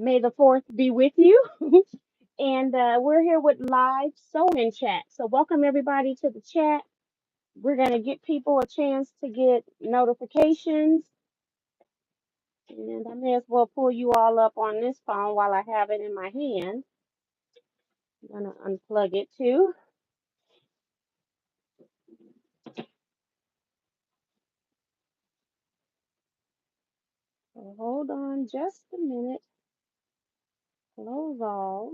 May the 4th be with you. And we're here with live sew-in chat. So welcome everybody to the chat. We're going to get people a chance to get notifications. And I may as well pull you all up on this phone while I have it in my hand. I'm going to unplug it too. So hold on just a minute. Close all.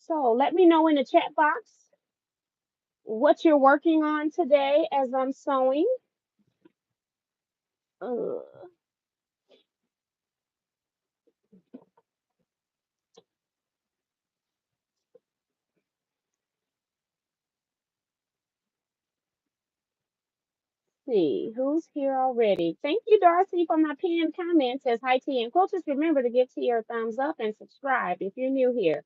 So let me know in the chat box what you're working on today as I'm sewing. Uh, see who's here already. Thank you, Darcy, for my pinned comment. Says hi, T and Quilters. Remember to give T a thumbs up and subscribe if you're new here.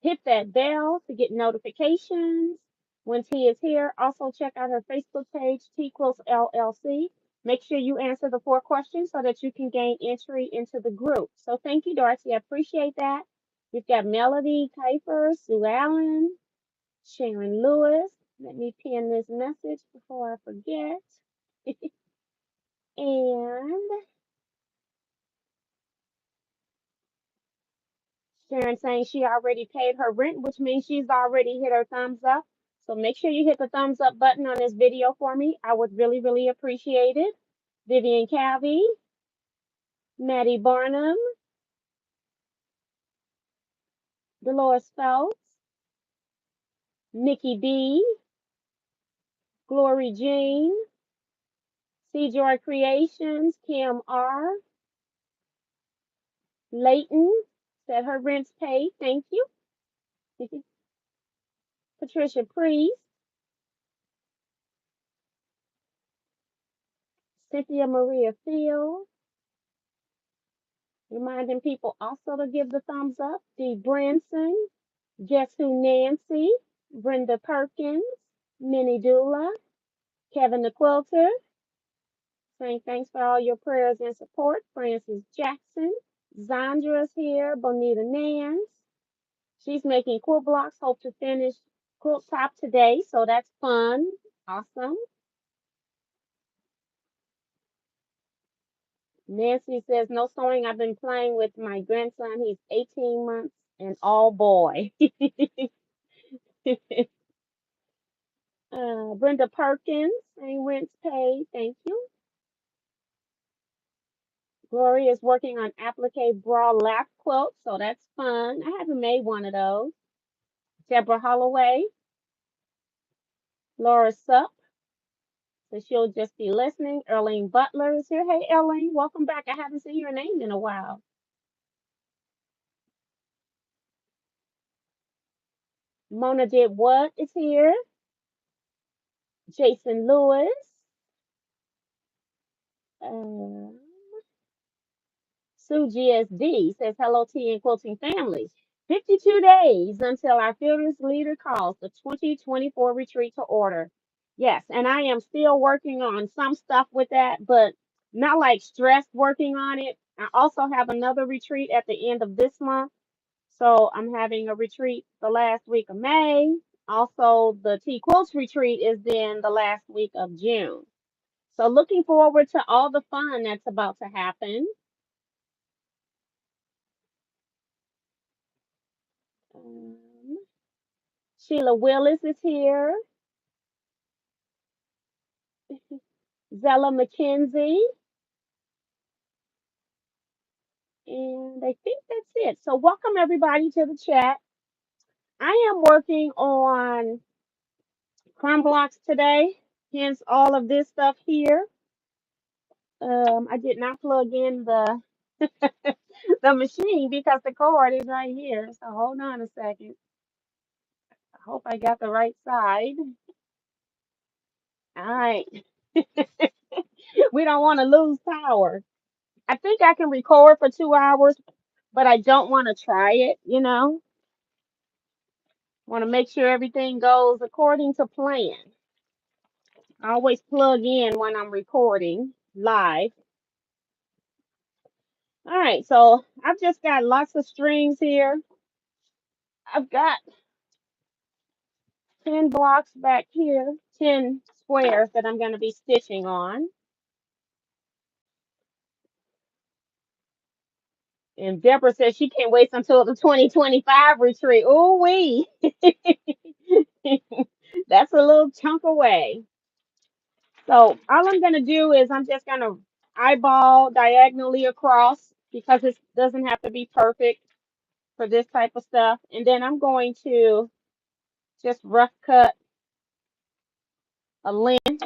Hit that bell to get notifications when T is here. Also, check out her Facebook page, Teaquilts LLC. Make sure you answer the 4 questions so that you can gain entry into the group. So thank you, Darcy. I appreciate that. We've got Melody Kuiper, Sue Allen, Sharon Lewis. Let me pin this message before I forget. And Sharon saying she already paid her rent, which means she's already hit her thumbs up. So make sure you hit the thumbs up button on this video for me. I would really, really appreciate it. Vivian Calvi, Maddie Barnum, Dolores Phelps, Nikki B, Glory Jean, C Joy Creations, Kim R, Layton said her rent's paid. Thank you. Patricia Priest, Cynthia Maria Field, reminding people also to give the thumbs up. Dee Branson, Guess Who Nancy, Brenda Perkins, Minnie Dula, Kevin the Quilter, saying thanks for all your prayers and support. Francis Jackson, Zondra's here, Bonita Nance. She's making quilt blocks, hope to finish quilt top today, so that's fun. Awesome. Nancy says, no sewing. I've been playing with my grandson. He's 18 months and all boy. Brenda Perkins, saying rent's paid. Thank you. Gloria is working on applique bra lap quilt, so that's fun. I haven't made one of those. Deborah Holloway, Laura Supp, so she'll just be listening. Erlene Butler is here. Hey, Erlene, welcome back. I haven't seen your name in a while. Mona Did What is here. Jason Lewis. Uh, Sue GSD says, hello, T and Quilting family. 52 days until our fearless leader calls the 2024 retreat to order. Yes, and I am still working on some stuff with that, but not like stressed working on it. I also have another retreat at the end of this month. So I'm having a retreat the last week of May. Also, the T Quilts retreat is then the last week of June. So looking forward to all the fun that's about to happen. Um, Sheila Willis is here. Zella McKenzie. And I think that's it. So welcome everybody to the chat. I am working on crumb blocks today, hence all of this stuff here. I did not plug in the the machine because the cord is right here. So hold on a second. I hope I got the right side. All right. We don't want to lose power. I think I can record for 2 hours, but I don't want to try it. Want to make sure everything goes according to plan. I always plug in when I'm recording live. All right, so I've just got lots of strings here. I've got 10 blocks back here, 10 squares that I'm going to be stitching on. And Deborah says she can't wait until the 2025 retreat. Ooh wee. That's a little chunk away. So all I'm going to do is I'm just going to eyeball diagonally across because it doesn't have to be perfect for this type of stuff. And then I'm going to just rough cut a length.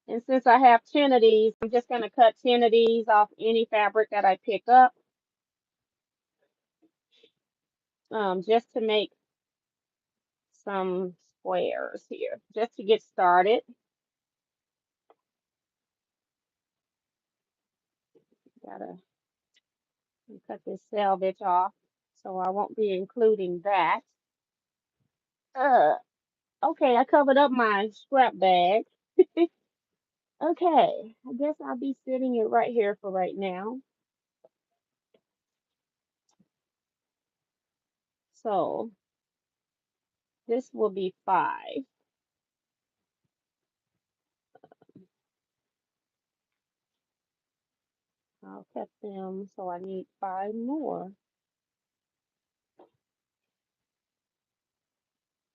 And since I have 10 of these, I'm just going to cut 10 of these off any fabric that I pick up, just to make some squares here, just to get started. Gotta cut this selvage off, so I won't be including that. Uh, okay, I covered up my scrap bag. Okay, I guess I'll be sitting it right here for right now. So this will be 5. I'll cut them, so I need 5 more.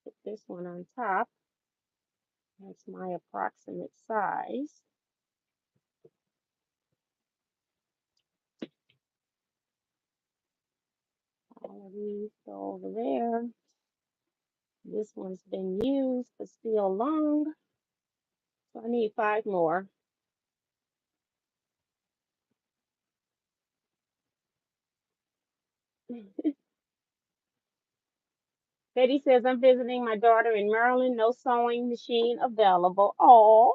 Put this one on top. That's my approximate size. All of these go over there. This one's been used, but still long. So I need 5 more. Betty says, I'm visiting my daughter in Maryland. No sewing machine available. Oh,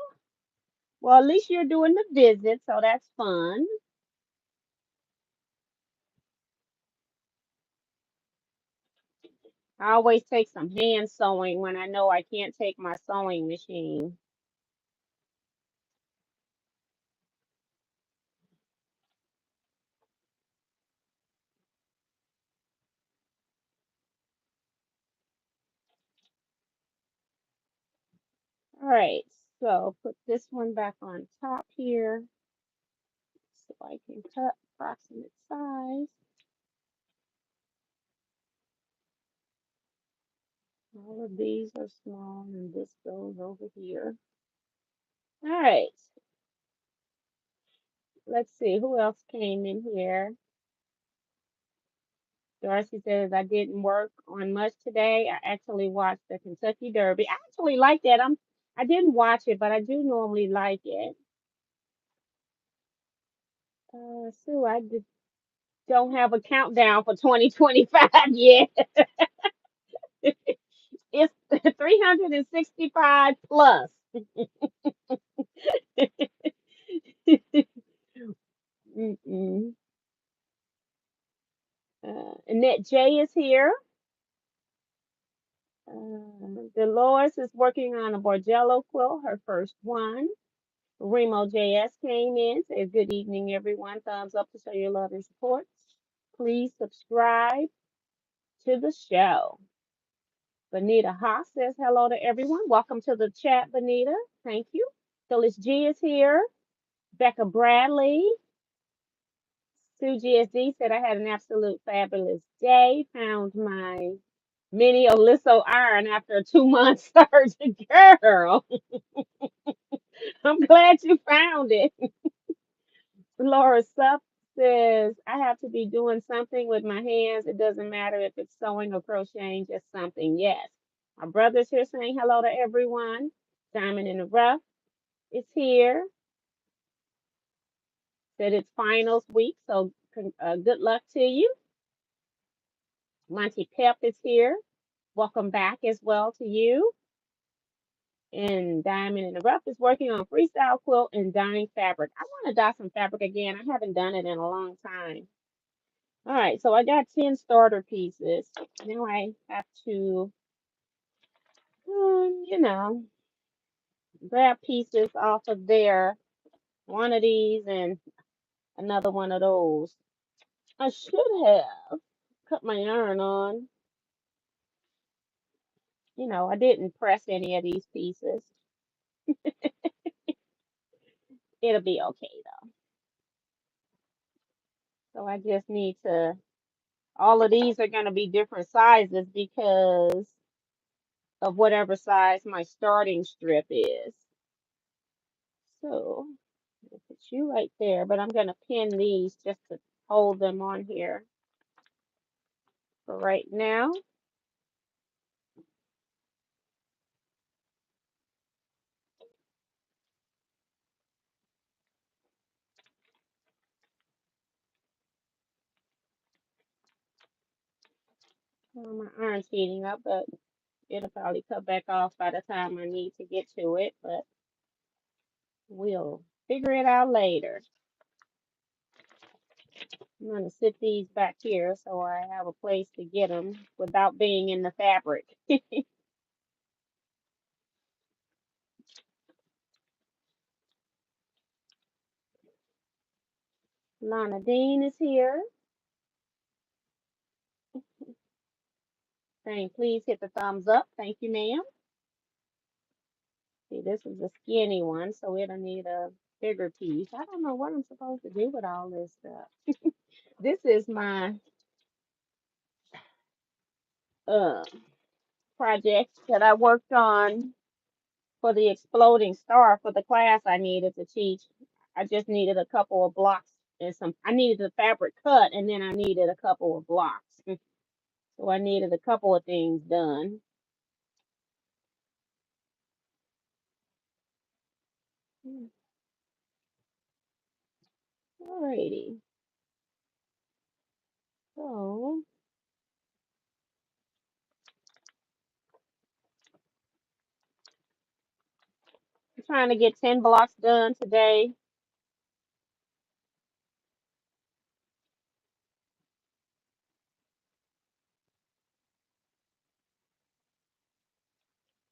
well, at least you're doing the visit, so that's fun. I always take some hand sewing when I know I can't take my sewing machine. All right, so put this one back on top here so I can cut approximate size. All of these are small and this goes over here. All right, let's see who else came in here. Darcy says, I didn't work on much today. I actually watched the Kentucky Derby. I actually like that. I didn't watch it, but I do normally like it. Sue, don't have a countdown for 2025 yet. It's 365 plus. Mm-mm. Annette J is here. Dolores is working on a Borgello quilt, her first one. Remo JS came in, says, good evening, everyone. Thumbs up to show your love and support. Please subscribe to the show. Bonita Haas says hello to everyone. Welcome to the chat, Bonita. Thank you. Phyllis G is here. Becca Bradley. Sue GSD said, I had an absolute fabulous day. Found my mini Oliso iron after a 2-month surgery. Girl, I'm glad you found it. Laura Sup says, I have to be doing something with my hands. It doesn't matter if it's sewing or crocheting, just something. Yes. My brother's here saying hello to everyone. Diamond in the Rough is here. Said it's finals week, so good luck to you. Monty Pep is here. Welcome back as well to you. And Diamond in the Rough is working on freestyle quilt and dyeing fabric. I want to dye some fabric again. I haven't done it in a long time. All right, so I got 10 starter pieces. Now I have to, you know, grab pieces off of there. One of these and another one of those. I should have cut my yarn on. I didn't press any of these pieces. It'll be okay though. So I just need to, all of these are going to be different sizes because of whatever size my starting strip is. So I'll put you right there, but I'm going to pin these just to hold them on here for right now. Well, my iron's heating up, but it'll probably cut back off by the time I need to get to it, but we'll figure it out later. I'm going to sit these back here so I have a place to get them without being in the fabric. Lana Dean is here saying, please hit the thumbs up. Thank you, ma'am. See, this is a skinny one, so it'll need a bigger piece. I don't know what I'm supposed to do with all this stuff. This is my uh, project that I worked on for the exploding star for the class I needed to teach. I just needed a couple of blocks and I needed the fabric cut and then I needed a couple of blocks. So I needed a couple of things done. Alrighty. So I'm trying to get 10 blocks done today.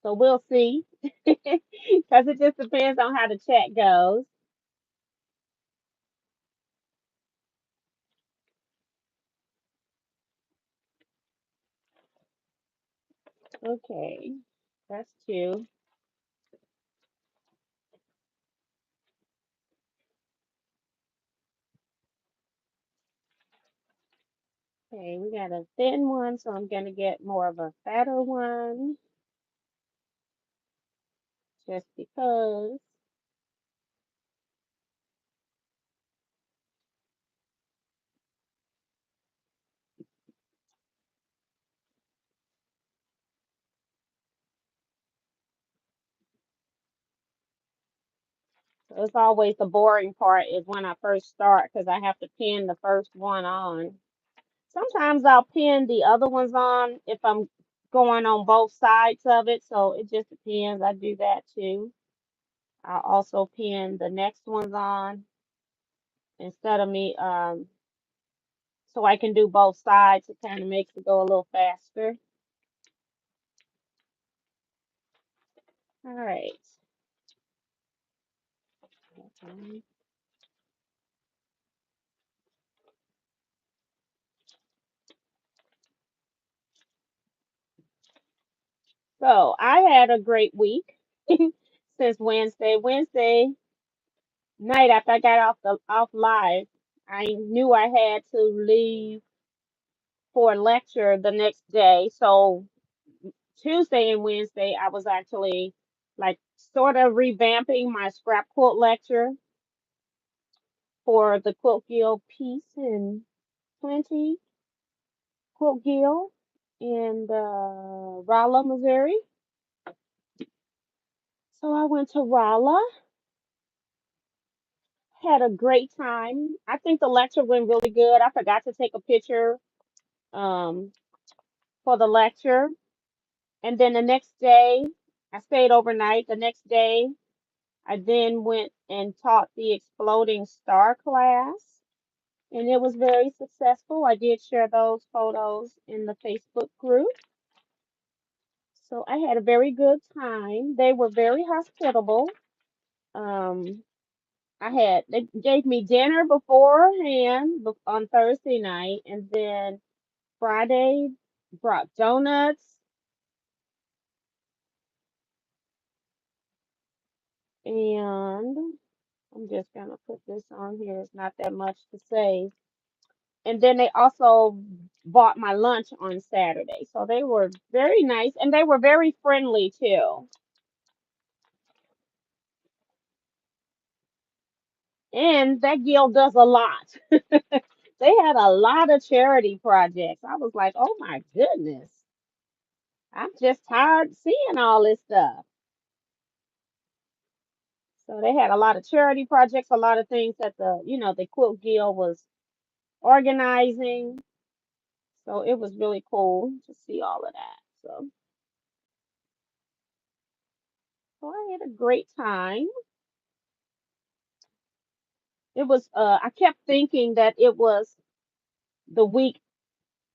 So we'll see. Because it just depends on how the chat goes. Okay. That's two. Okay, we got a thin one, so I'm gonna get more of a fatter one just because. So it's always the boring part is when I first start because I have to pin the first one on. Sometimes I'll pin the other ones on if I'm going on both sides of it, so it just depends. I do that too. I'll also pin the next ones on instead of me so I can do both sides. It kind of makes it go a little faster. All right. Okay. So I had a great week since Wednesday. Wednesday night after I got off live, I knew I had to leave for a lecture the next day. So Tuesday and Wednesday, I was actually like sort of revamping my scrap quilt lecture for the Quilt Guild Peace and Plenty Quilt Guild in Rolla, Missouri. So I went to Rolla, had a great time. I think the lecture went really good. I forgot to take a picture um, for the lecture. And then the next day, I stayed overnight. The next day, I then went and taught the exploding star class, and it was very successful. I did share those photos in the Facebook group. So I had a very good time. They were very hospitable. Um, they gave me dinner beforehand on Thursday night, and then Friday brought donuts, and I'm just gonna put this on here. It's not that much to say. And then they also bought my lunch on Saturday. So they were very nice and they were very friendly too. And that guild does a lot. They had a lot of charity projects. I was like, oh my goodness. I'm just tired seeing all this stuff. So they had a lot of charity projects, a lot of things that the Quilt Guild was organizing. So it was really cool to see all of that. So I had a great time. It was I kept thinking that it was the week.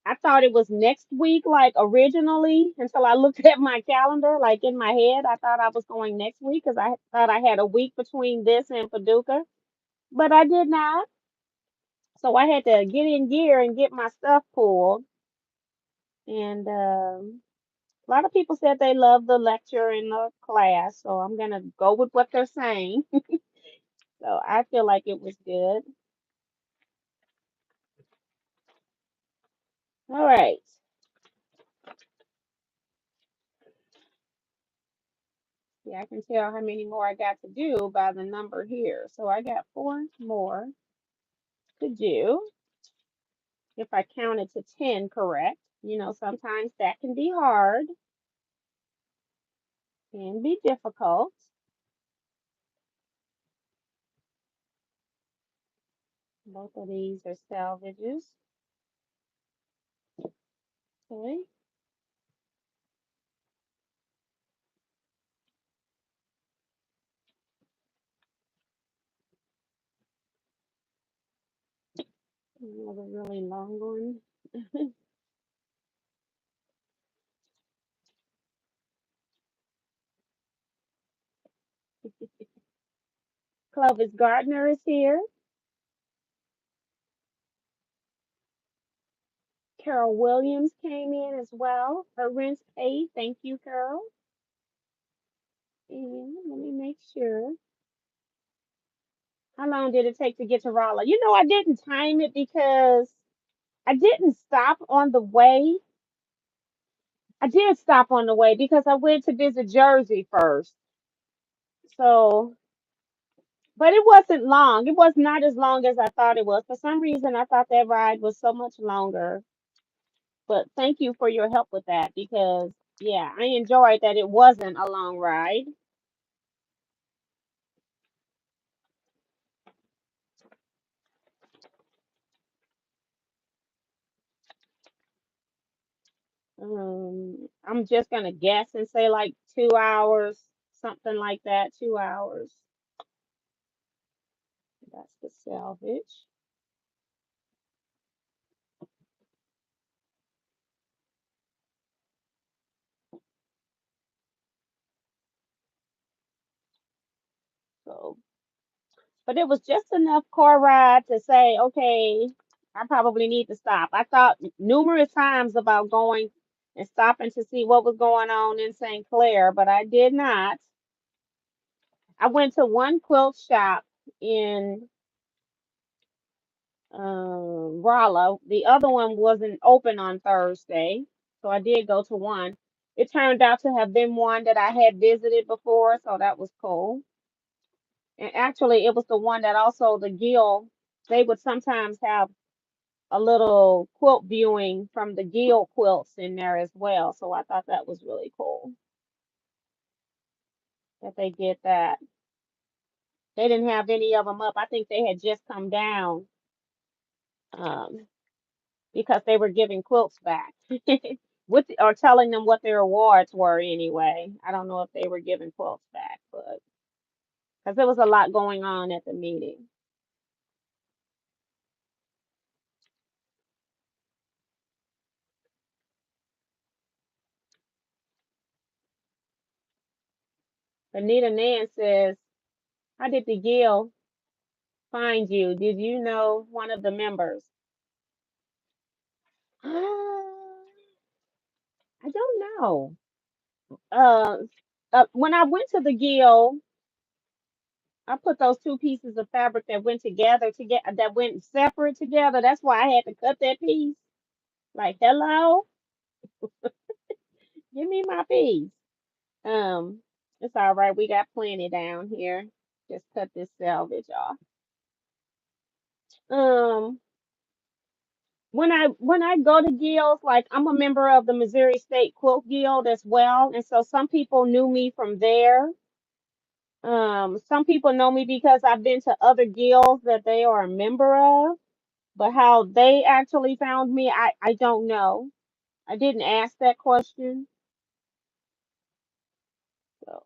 I thought it was next week, like originally, until I looked at my calendar, like in my head. I thought I was going next week because I thought I had a week between this and Paducah, but I did not. So I had to get in gear and get my stuff pulled. And a lot of people said they loved the lecture and the class, so I'm gonna go with what they're saying. So I feel like it was good. All right. Yeah, I can tell how many more I got to do by the number here. So I got 4 more to do if I counted to 10 correct. Sometimes that can be hard and be difficult. Both of these are salvages. Okay. Another really long one. Clovis Gardner is here. Carol Williams came in as well. Her rent's paid. Thank you, Carol. And let me make sure. How long did it take to get to Raleigh? I didn't time it because I didn't stop on the way. I did stop on the way because I went to visit Jersey first. So, but it wasn't long. It was not as long as I thought it was. For some reason, I thought that ride was so much longer. But thank you for your help with that because, yeah, I enjoyed that it wasn't a long ride. I'm just gonna guess and say like 2 hours, something like that. 2 hours. That's the salvage. So, but it was just enough car ride to say, okay, I probably need to stop. I thought numerous times about going and stopping to see what was going on in St. Clair, but I did not. I went to one quilt shop in Rolla. The other one wasn't open on Thursday, so I did go to one. It turned out to have been one that I had visited before, so that was cool. And actually, it was the one that also the Gill, they would sometimes have a little quilt viewing from the Gill quilts in there as well. So I thought that was really cool that they did that. They didn't have any of them up. I think they had just come down um, because they were giving quilts back. or telling them what their awards were anyway. I don't know if they were giving quilts back, but because there was a lot going on at the meeting. Anita Nan says, "How did the Gill find you? Did you know one of the members?" I don't know. Uh, when I went to the Gill, I put those two pieces of fabric that went together, that went separate together. That's why I had to cut that piece. Like, hello, give me my piece. Um, it's all right. We got plenty down here. Just cut this selvage off. Um, when I go to guilds, like I'm a member of the Missouri State Quilt Guild as well, and so some people knew me from there. Some people know me because I've been to other guilds that they are a member of, but how they actually found me, I don't know. I didn't ask that question. So,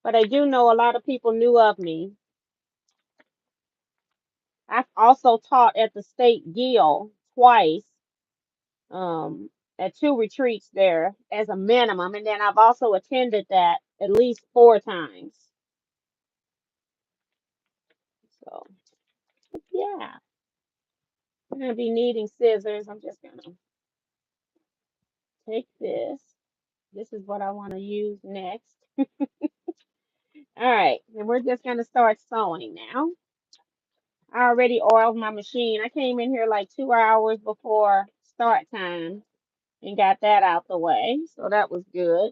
but I do know a lot of people knew of me. I've also taught at the state guild twice, um, at two retreats there as a minimum, and then I've also attended that at least 4 times. So yeah, I'm gonna be needing scissors. I'm just gonna take this. This is what I want to use next. All right, and we're just gonna start sewing now. I already oiled my machine. I came in here like 2 hours before start time and got that out the way, so that was good.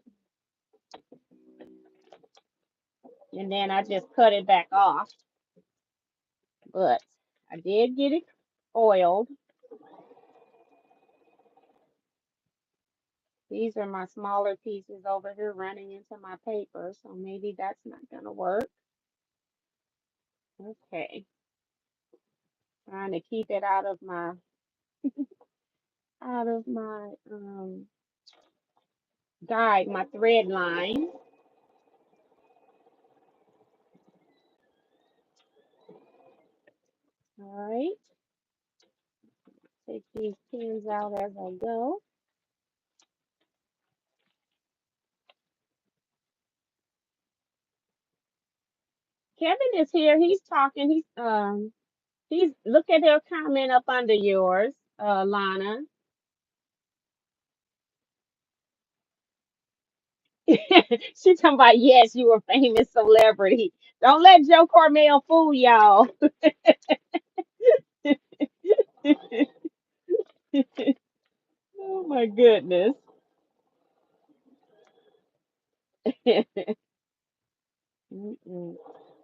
And then I just cut it back off, but I did get it oiled. These are my smaller pieces over here running into my paper, so maybe that's not gonna work. Okay, trying to keep it out of my guide, my thread line. All right, take these pins out as I go. Kevin is here. He's talking. He's look at their comment up under yours, Lana. She talking about yes, you a famous celebrity. Don't let Joe Cormel fool y'all. Oh my goodness. Mm-mm.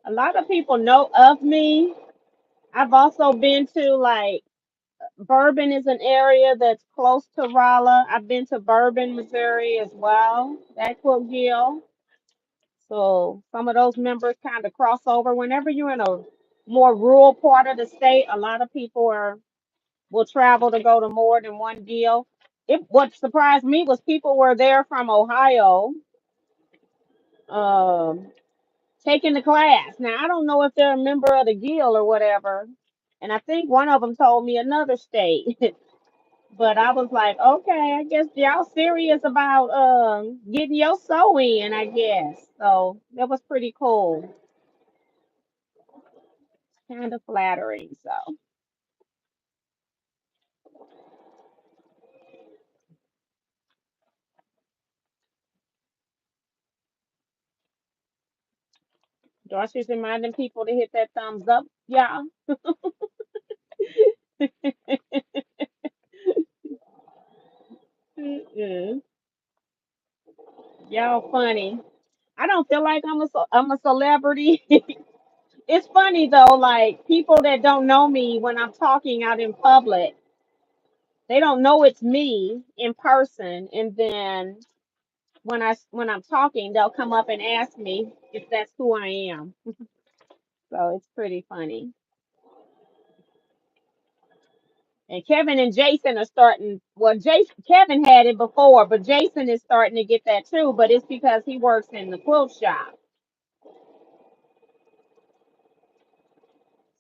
A lot of people know of me. I've also been to like Bourbon is an area that's close to Rolla. I've been to Bourbon, Missouri as well. That Quilt Gill. So some of those members kind of cross over. Whenever you're in a more rural part of the state, a lot of people will travel to go to more than one deal. What surprised me was people were there from Ohio, um, taking the class. Now I don't know if they're a member of the guild or whatever, and I think one of them told me another state. But I was like, okay, I guess y'all serious about getting your sew in, I guess. So that was pretty cool. Kind of flattering. So Darcy's reminding people to hit that thumbs up. Yeah. Mm-mm. Y'all funny. I don't feel like I'm a celebrity. It's funny though, like people that don't know me when I'm talking out in public, they don't know it's me in person, and then when I'm talking, they'll come up and ask me if that's who I am. So it's pretty funny. And Kevin and Jason are starting. Well, Kevin had it before, but Jason is starting to get that too. But it's because he works in the quilt shop.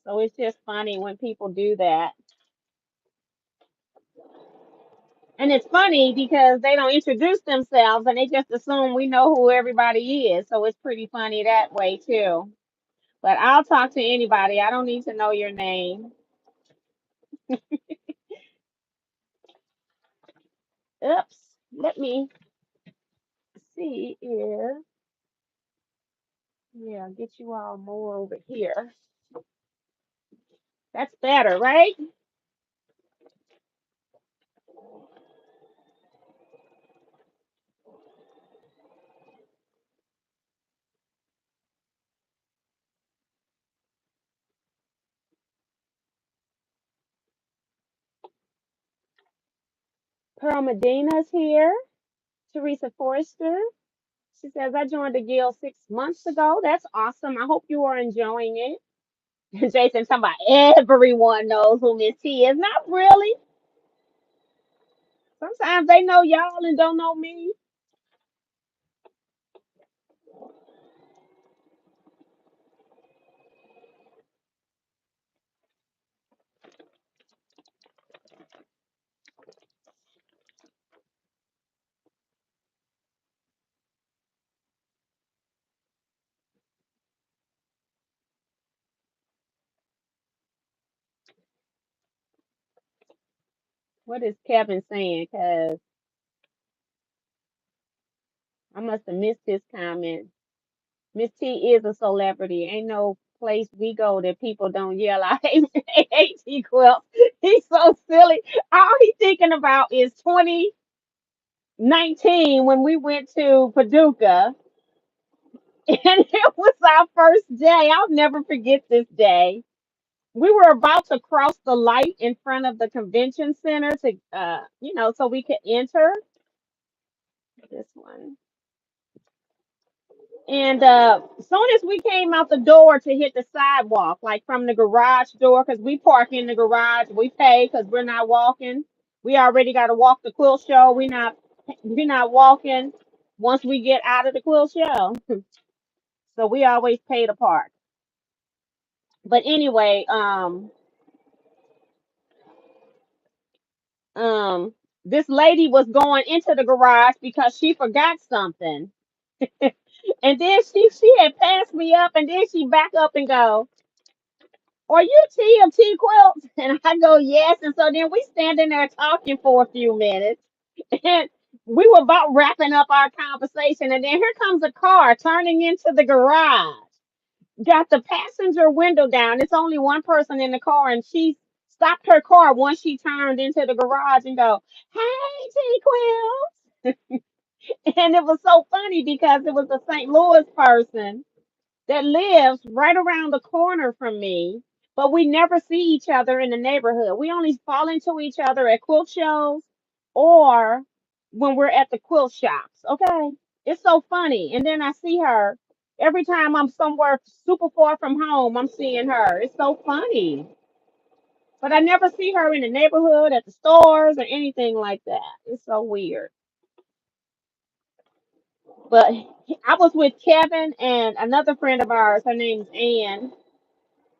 So it's just funny when people do that. And it's funny because they don't introduce themselves and they just assume we know who everybody is. So it's pretty funny that way too. But I'll talk to anybody. I don't need to know your name. Oops. Let me see here. Yeah, get you all more over here. That's better, right? Pearl Medina's here. Teresa Forrester. She says, I joined the guild 6 months ago. That's awesome. I hope you are enjoying it. Jason talking about everyone knows who Miss T is. Not really. Sometimes they know y'all and don't know me. What is Kevin saying? Because I must have missed his comment. Miss T is a celebrity. Ain't no place we go that people don't yell out, hey, Teaquilts. He's so silly. All he's thinking about is 2019 when we went to Paducah. And it was our first day. I'll never forget this day. We were about to cross the light in front of the convention center to, so we could enter this one. And soon as we came out the door to hit the sidewalk, like from the garage door, because we park in the garage, we pay because we're not walking. We already got to walk the quilt show. We're not walking once we get out of the quilt show. So we always pay to park. But anyway, um, this lady was going into the garage because she forgot something, and then she had passed me up, and then she back up and go, are you T of T Quilts? And I go, yes. And so then we standing there talking for a few minutes. And we were about wrapping up our conversation. And then here comes a car turning into the garage. Got the passenger window down. It's only one person in the car. And she stopped her car once she turned into the garage and go, hey, T Quilts. And it was so funny because it was a St. Louis person that lives right around the corner from me, but we never see each other in the neighborhood. We only fall into each other at quilt shows or when we're at the quilt shops. Okay. It's so funny. And then I see her every time I'm somewhere super far from home, I'm seeing her. It's so funny. But I never see her in the neighborhood, at the stores, or anything like that. It's so weird. But I was with Kevin and another friend of ours. Her name's Ann.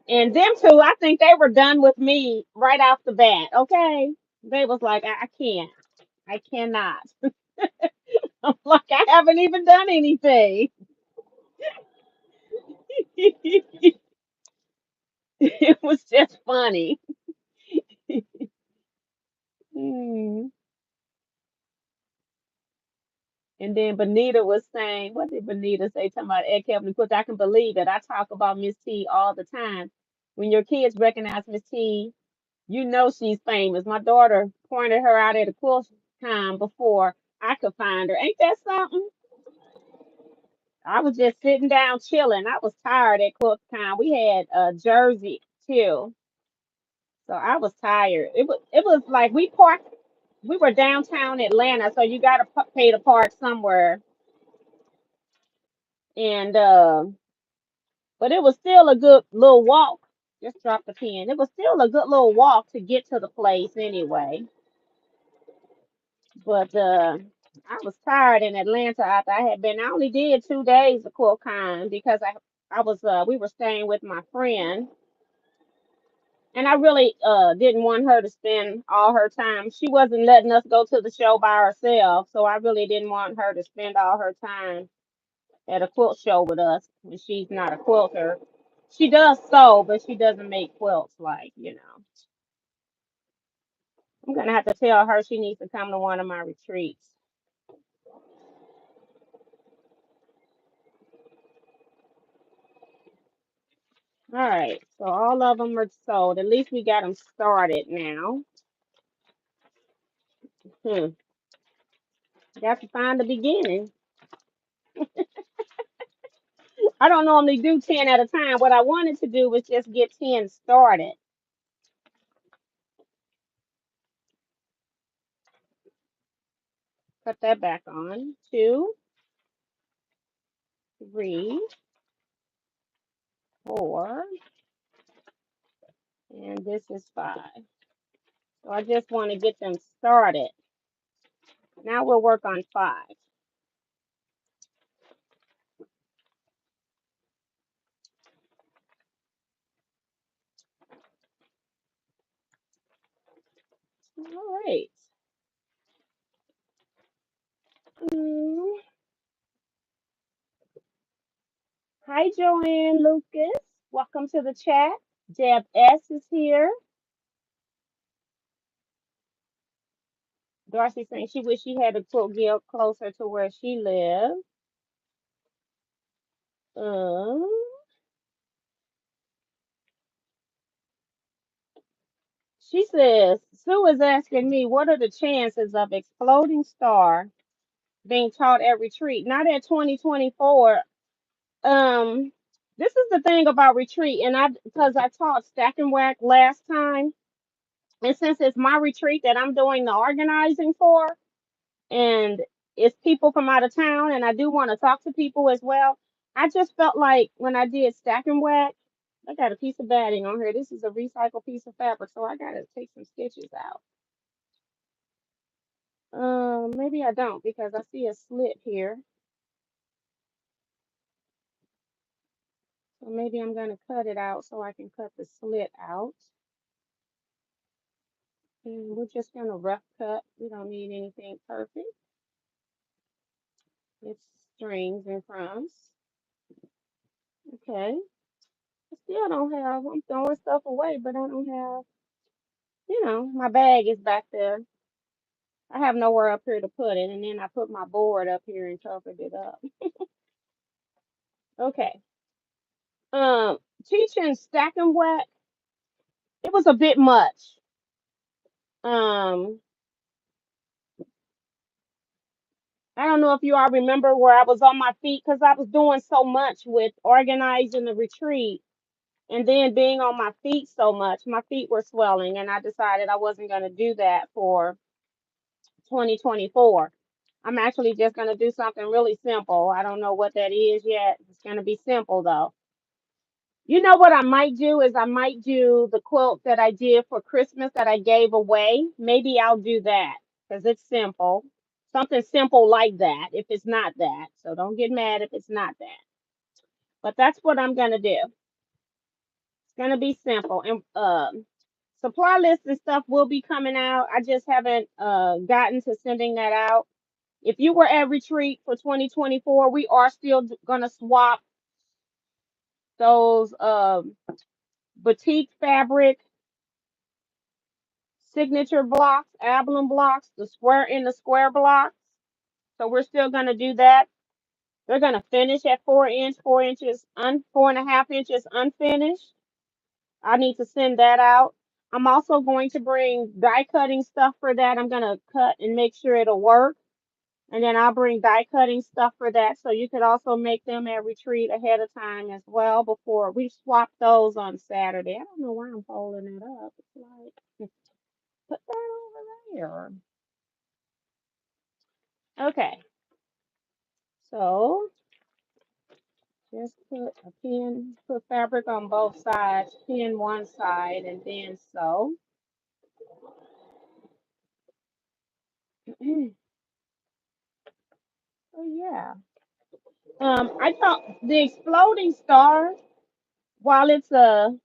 And them two, I think they were done with me right off the bat. Okay. They was like, I can't. I cannot. I'm like, I haven't even done anything. It was just funny. Hmm. And then Bonita was saying, what did Bonita say? Talking about Ed Kevin Cook. I can believe it. I talk about Miss T all the time. When your kids recognize Miss T, you know she's famous. My daughter pointed her out at a quilt time before I could find her. Ain't that something? I was just sitting down chilling. I was tired at quilt time. We had Jersey too, so I was tired. It was like we parked. We were downtown Atlanta, so you got to pay to park somewhere. And but it was still a good little walk. Just drop the pin. It was still a good little walk to get to the place anyway. But I was tired in Atlanta after I had been. I only did 2 days of Quilting because I was we were staying with my friend, and I really didn't want her to spend all her time. She wasn't letting us go to the show by herself, so I really didn't want her to spend all her time at a quilt show with us when she's not a quilter. She does sew, but she doesn't make quilts like. I'm gonna have to tell her she needs to come to one of my retreats. All right, so all of them are sold. At least we got them started now. Hmm. Got to find the beginning. I don't normally do 10 at a time. What I wanted to do was just get 10 started. Put that back on. 2, 3, 4, and this is 5. So I just want to get them started. Now we'll work on 5. All right. Mm. Hi, Joanne Lucas. Welcome to the chat. Deb S is here. Darcy saying she wish she had a quilt guild closer to where she lives. Um, she says, Sue is asking me, what are the chances of Exploding Star being taught at retreat? Not at 2024. Um, this is the thing about retreat, and because I taught Stack and Whack last time, and since it's my retreat that I'm doing the organizing for, and it's people from out of town, and I do want to talk to people as well. I just felt like when I did Stack and Whack, I got a piece of batting on here. This is a recycled piece of fabric, so I gotta take some stitches out. Maybe I don't because I see a slit here. So maybe I'm gonna cut it out so I can cut the slit out. And we're just gonna rough cut. We don't need anything perfect. It's strings and crumbs. Okay. I still don't have, I'm throwing stuff away, but I don't have, my bag is back there. I have nowhere up here to put it, and then I put my board up here and covered it up. Okay. Um, Teaching Stack and Whack, it was a bit much. Um, I don't know if you all remember where I was on my feet because I was doing so much with organizing the retreat and then being on my feet so much. My feet were swelling, and I decided I wasn't going to do that for 2024. I'm actually just going to do something really simple. I don't know what that is yet. It's going to be simple though. You know what I might do is I might do the quilt that I did for Christmas that I gave away. Maybe I'll do that because it's simple. Something simple like that if it's not that. So don't get mad if it's not that. But that's what I'm going to do. It's going to be simple. And supply lists and stuff will be coming out. I just haven't gotten to sending that out. If you were at retreat for 2024, we are still going to swap those batik fabric signature blocks, Abalone blocks, the square in the square blocks. So we're still going to do that. They're going to finish at 4 inch, 4 inches, 4.5 inches unfinished. I need to send that out. I'm also going to bring die cutting stuff for that. I'm going to cut and make sure it'll work. And then I'll bring die cutting stuff for that. So you could also make them at retreat ahead of time as well before we swap those on Saturday. I don't know why I'm folding it up. It's like, put that over there. Okay. So Just put fabric on both sides, pin one side, and then sew. So yeah. I thought the exploding star, while it's a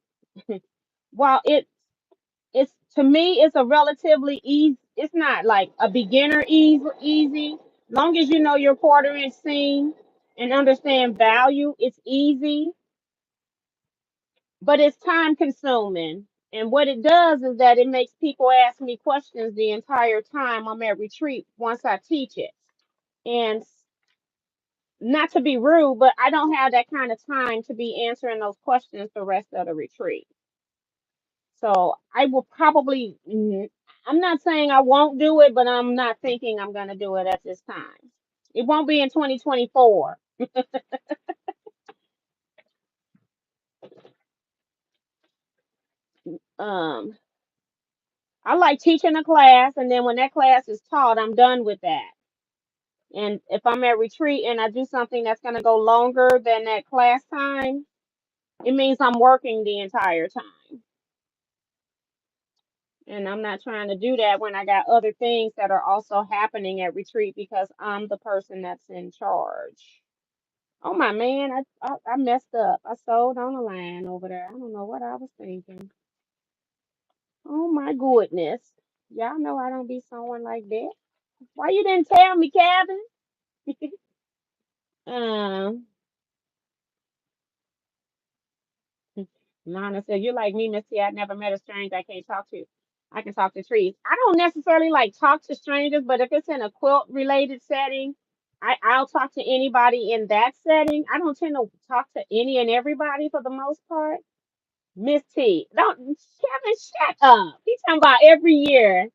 while it's to me it's a relatively easy. It's not like a beginner easy. Long as you know your quarter inch seam and understand value, it's easy. But it's time consuming. And what it does is that it makes people ask me questions the entire time I'm at retreat once I teach it. And not to be rude, but I don't have that kind of time to be answering those questions the rest of the retreat. So I will probably, I'm not saying I won't do it, but I'm not thinking I'm going to do it at this time. It won't be in 2024. Um, I like teaching a class, and then when that class is taught, I'm done with that. And if I'm at retreat and I do something that's going to go longer than that class time, it means I'm working the entire time. And I'm not trying to do that when I got other things that are also happening at retreat because I'm the person that's in charge. Oh my man, I messed up. I sold on the line over there. I don't know what I was thinking. Oh my goodness. Y'all know I don't be someone like that. Why you didn't tell me, Kevin? um Lana said, "You're like me, Missy. I never met a stranger I can't talk to. I can talk to trees. I don't necessarily like talk to strangers, but if it's in a quilt related setting, I'll talk to anybody in that setting. I don't tend to talk to any and everybody for the most part. Miss T, don't Kevin, shut up. He's talking about every year.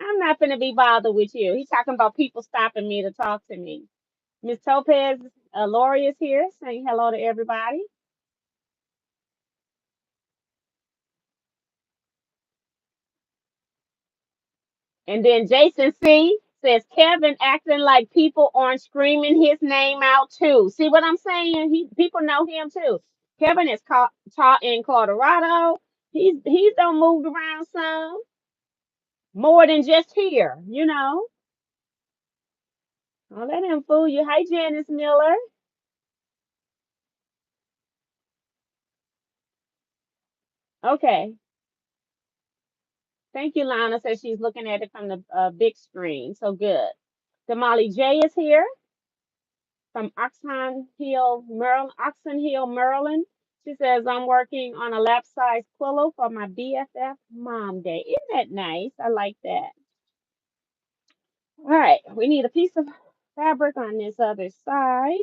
I'm not gonna be bothered with you. He's talking about people stopping me to talk to me. Miss Topaz, Lori is here saying hello to everybody. And then Jason C says Kevin acting like people aren't screaming his name out too. See what I'm saying? People know him too. Kevin is taught in Colorado. He's done moved around some more than just here. Don't let him fool you. Hi, Janice Miller. Okay. Thank you, Lana. Says she's looking at it from the big screen. So good. Damali J is here from Oxon Hill, Maryland. She says, I'm working on a lap size pillow for my BFF mom day. Isn't that nice? I like that. All right, we need a piece of fabric on this other side.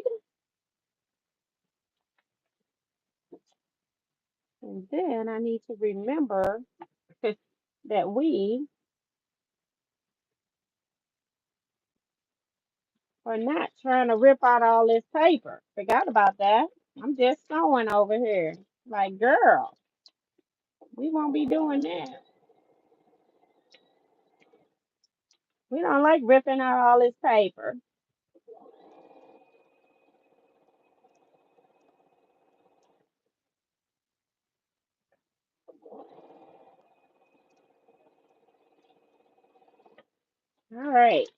And then I need to remember that we are not trying to rip out all this paper. Forgot about that. I'm just sewing over here. Like, girl, we won't be doing that. We don't like ripping out all this paper. All right.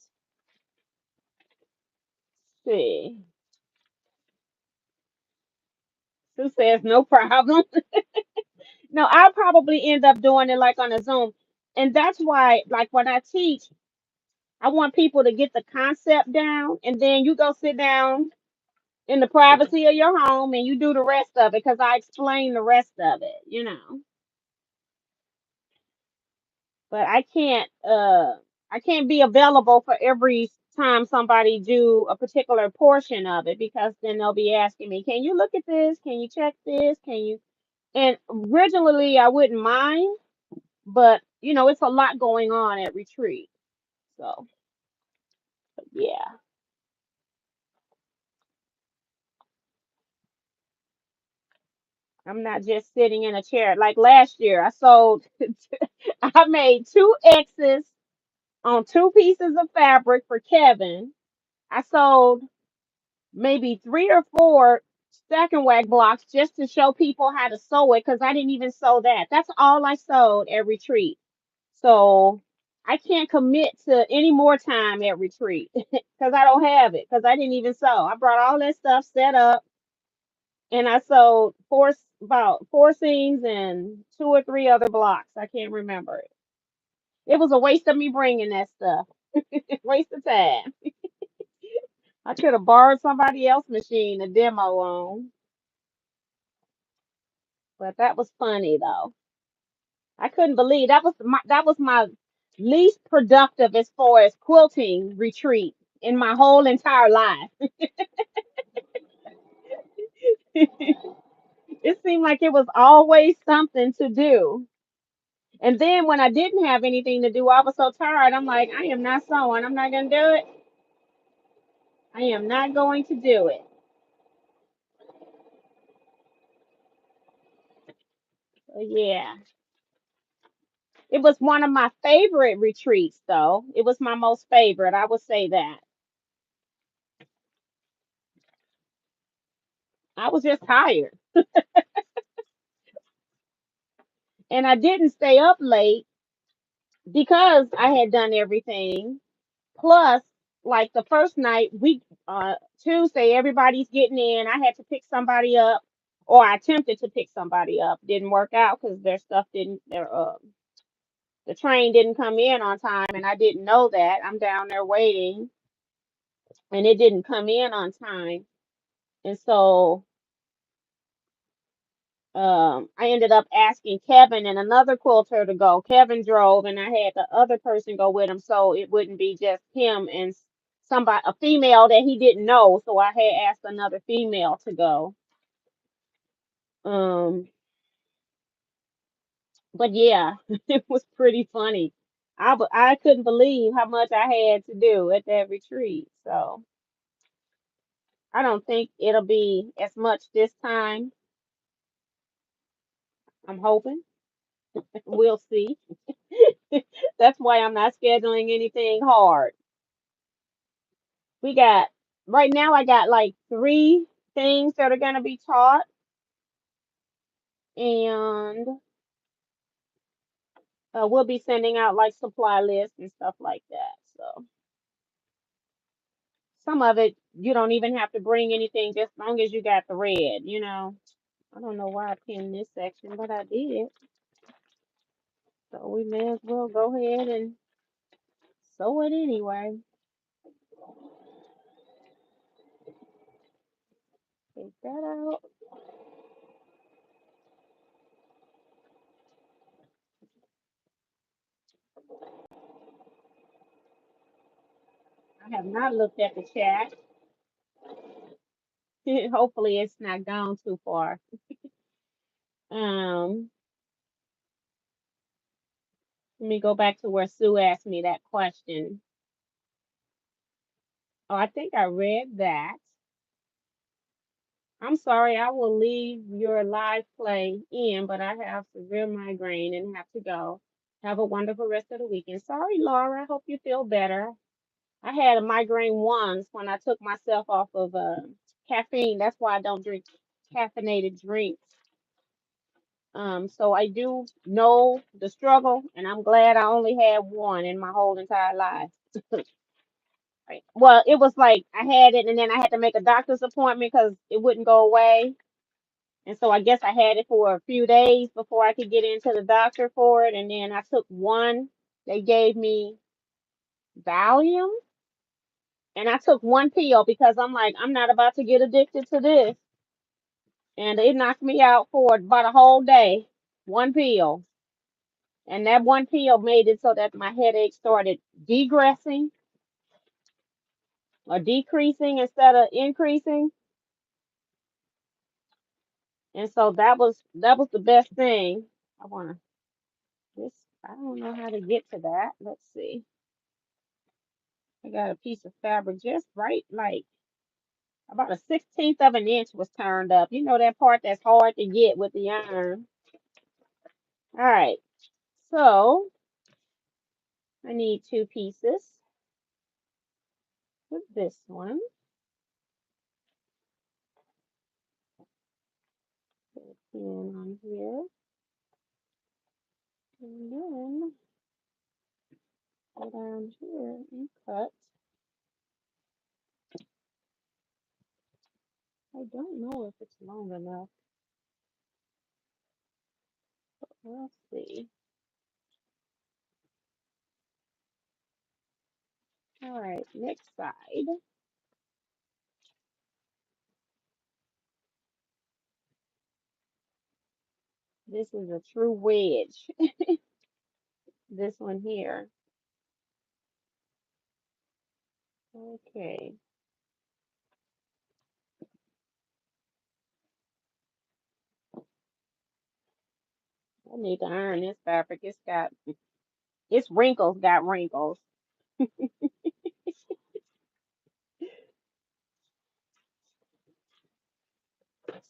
See. Sue says no problem. No, I'll probably end up doing it like on a Zoom. And that's why, like when I teach, I want people to get the concept down and then you go sit down in the privacy of your home and you do the rest of it because I explain the rest of it. But I can't be available for every time somebody do a particular portion of it because then they'll be asking me, can you look at this? Can you check this? Can you? And originally I wouldn't mind, but it's a lot going on at retreat. So yeah, I'm not just sitting in a chair. Like last year, I made two X's on two pieces of fabric for Kevin. I sold maybe three or four second whack blocks just to show people how to sew it because I didn't even sew that. That's all I sewed at retreat. So I can't commit to any more time at retreat because I don't have it because I didn't even sew. I brought all that stuff set up and I sewed about four seams and two or three other blocks. I can't remember it. It was a waste of me bringing that stuff. Waste of time. I could have borrowed somebody else's machine to demo on, but that was funny though. I couldn't believe that was my least productive as far as quilting retreat in my whole entire life. It seemed like it was always something to do. And then when I didn't have anything to do, I was so tired. I'm like, I am not sewing. I'm not gonna do it. I am not going to do it. So yeah. It was one of my favorite retreats though. It was my most favorite. I would say that. I was just tired. And I didn't stay up late because I had done everything. Plus, like the first night, Tuesday, everybody's getting in. I had to pick somebody up, or I attempted to pick somebody up. Didn't work out because their stuff didn't. The train didn't come in on time, and I didn't know that. I'm down there waiting, and it didn't come in on time, and so I ended up asking Kevin and another quilter to go. Kevin drove, and I had the other person go with him, so it wouldn't be just him and somebody, a female that he didn't know. So I had asked another female to go. Um, but yeah, it was pretty funny. I couldn't believe how much I had to do at that retreat. So I don't think it'll be as much this time. I'm hoping. We'll see. That's why I'm not scheduling anything hard. We got right now I got like three things that are gonna be taught and we'll be sending out like supply lists and stuff like that. So some of it you don't even have to bring anything just as long as you got the red. I don't know why I pinned this section, but I did. So we may as well go ahead and sew it anyway. Take that out. I have not looked at the chat. Hopefully it's not gone too far. Um, Let me go back to where Sue asked me that question. Oh, I think I read that. I'm sorry, I will leave your live play in, but I have severe migraine and have to go. Have a wonderful rest of the weekend. Sorry, Laura. I hope you feel better. I had a migraine once when I took myself off of caffeine. That's why I don't drink caffeinated drinks. So I do know the struggle, and I'm glad I only had one in my whole entire life. Right. Well, it was like I had it, and then I had to make a doctor's appointment because it wouldn't go away. And so I guess I had it for a few days before I could get into the doctor for it. And then I took one. They gave me Valium, and I took one pill because I'm like, I'm not about to get addicted to this. And it knocked me out for about a whole day. One pill. And that one pill made it so that my headache started degressing or decreasing instead of increasing. And so that was the best thing. I wanna this I don't know how to get to that. Let's see. I got a piece of fabric just right, like about a 16th of an inch was turned up. You know that part that's hard to get with the iron. All right, so I need two pieces with this one. pin on here. And then go down here and cut. I don't know if it's long enough. We'll see. All right, next side. This is a true wedge. This one here. Okay. I need to iron this fabric. Its wrinkles got wrinkles.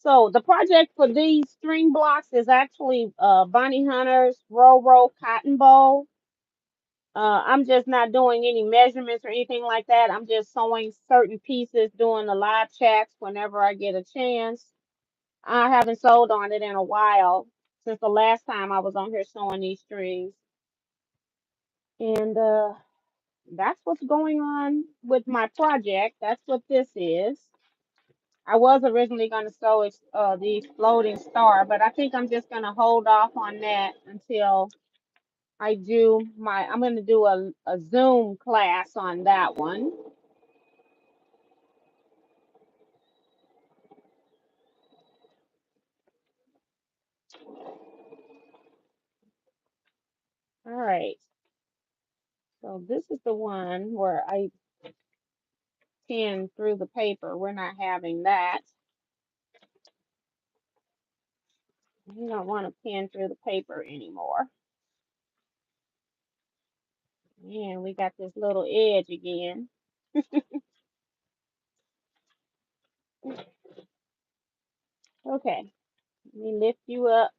So the project for these string blocks is actually Bonnie Hunter's Row Cotton Bowl. I'm just not doing any measurements or anything like that. I'm just sewing certain pieces, doing the live checks whenever I get a chance. I haven't sewed on it in a while since the last time I was on here sewing these strings. And that's what's going on with my project. That's what this is. I was originally going to sew the exploding star, but I think I'm just going to hold off on that until I'm going to do a Zoom class on that one. All right. So this is the one where I pin through the paper. We're not having that. We don't want to pin through the paper anymore. And we got this little edge again. Okay, let me lift you up.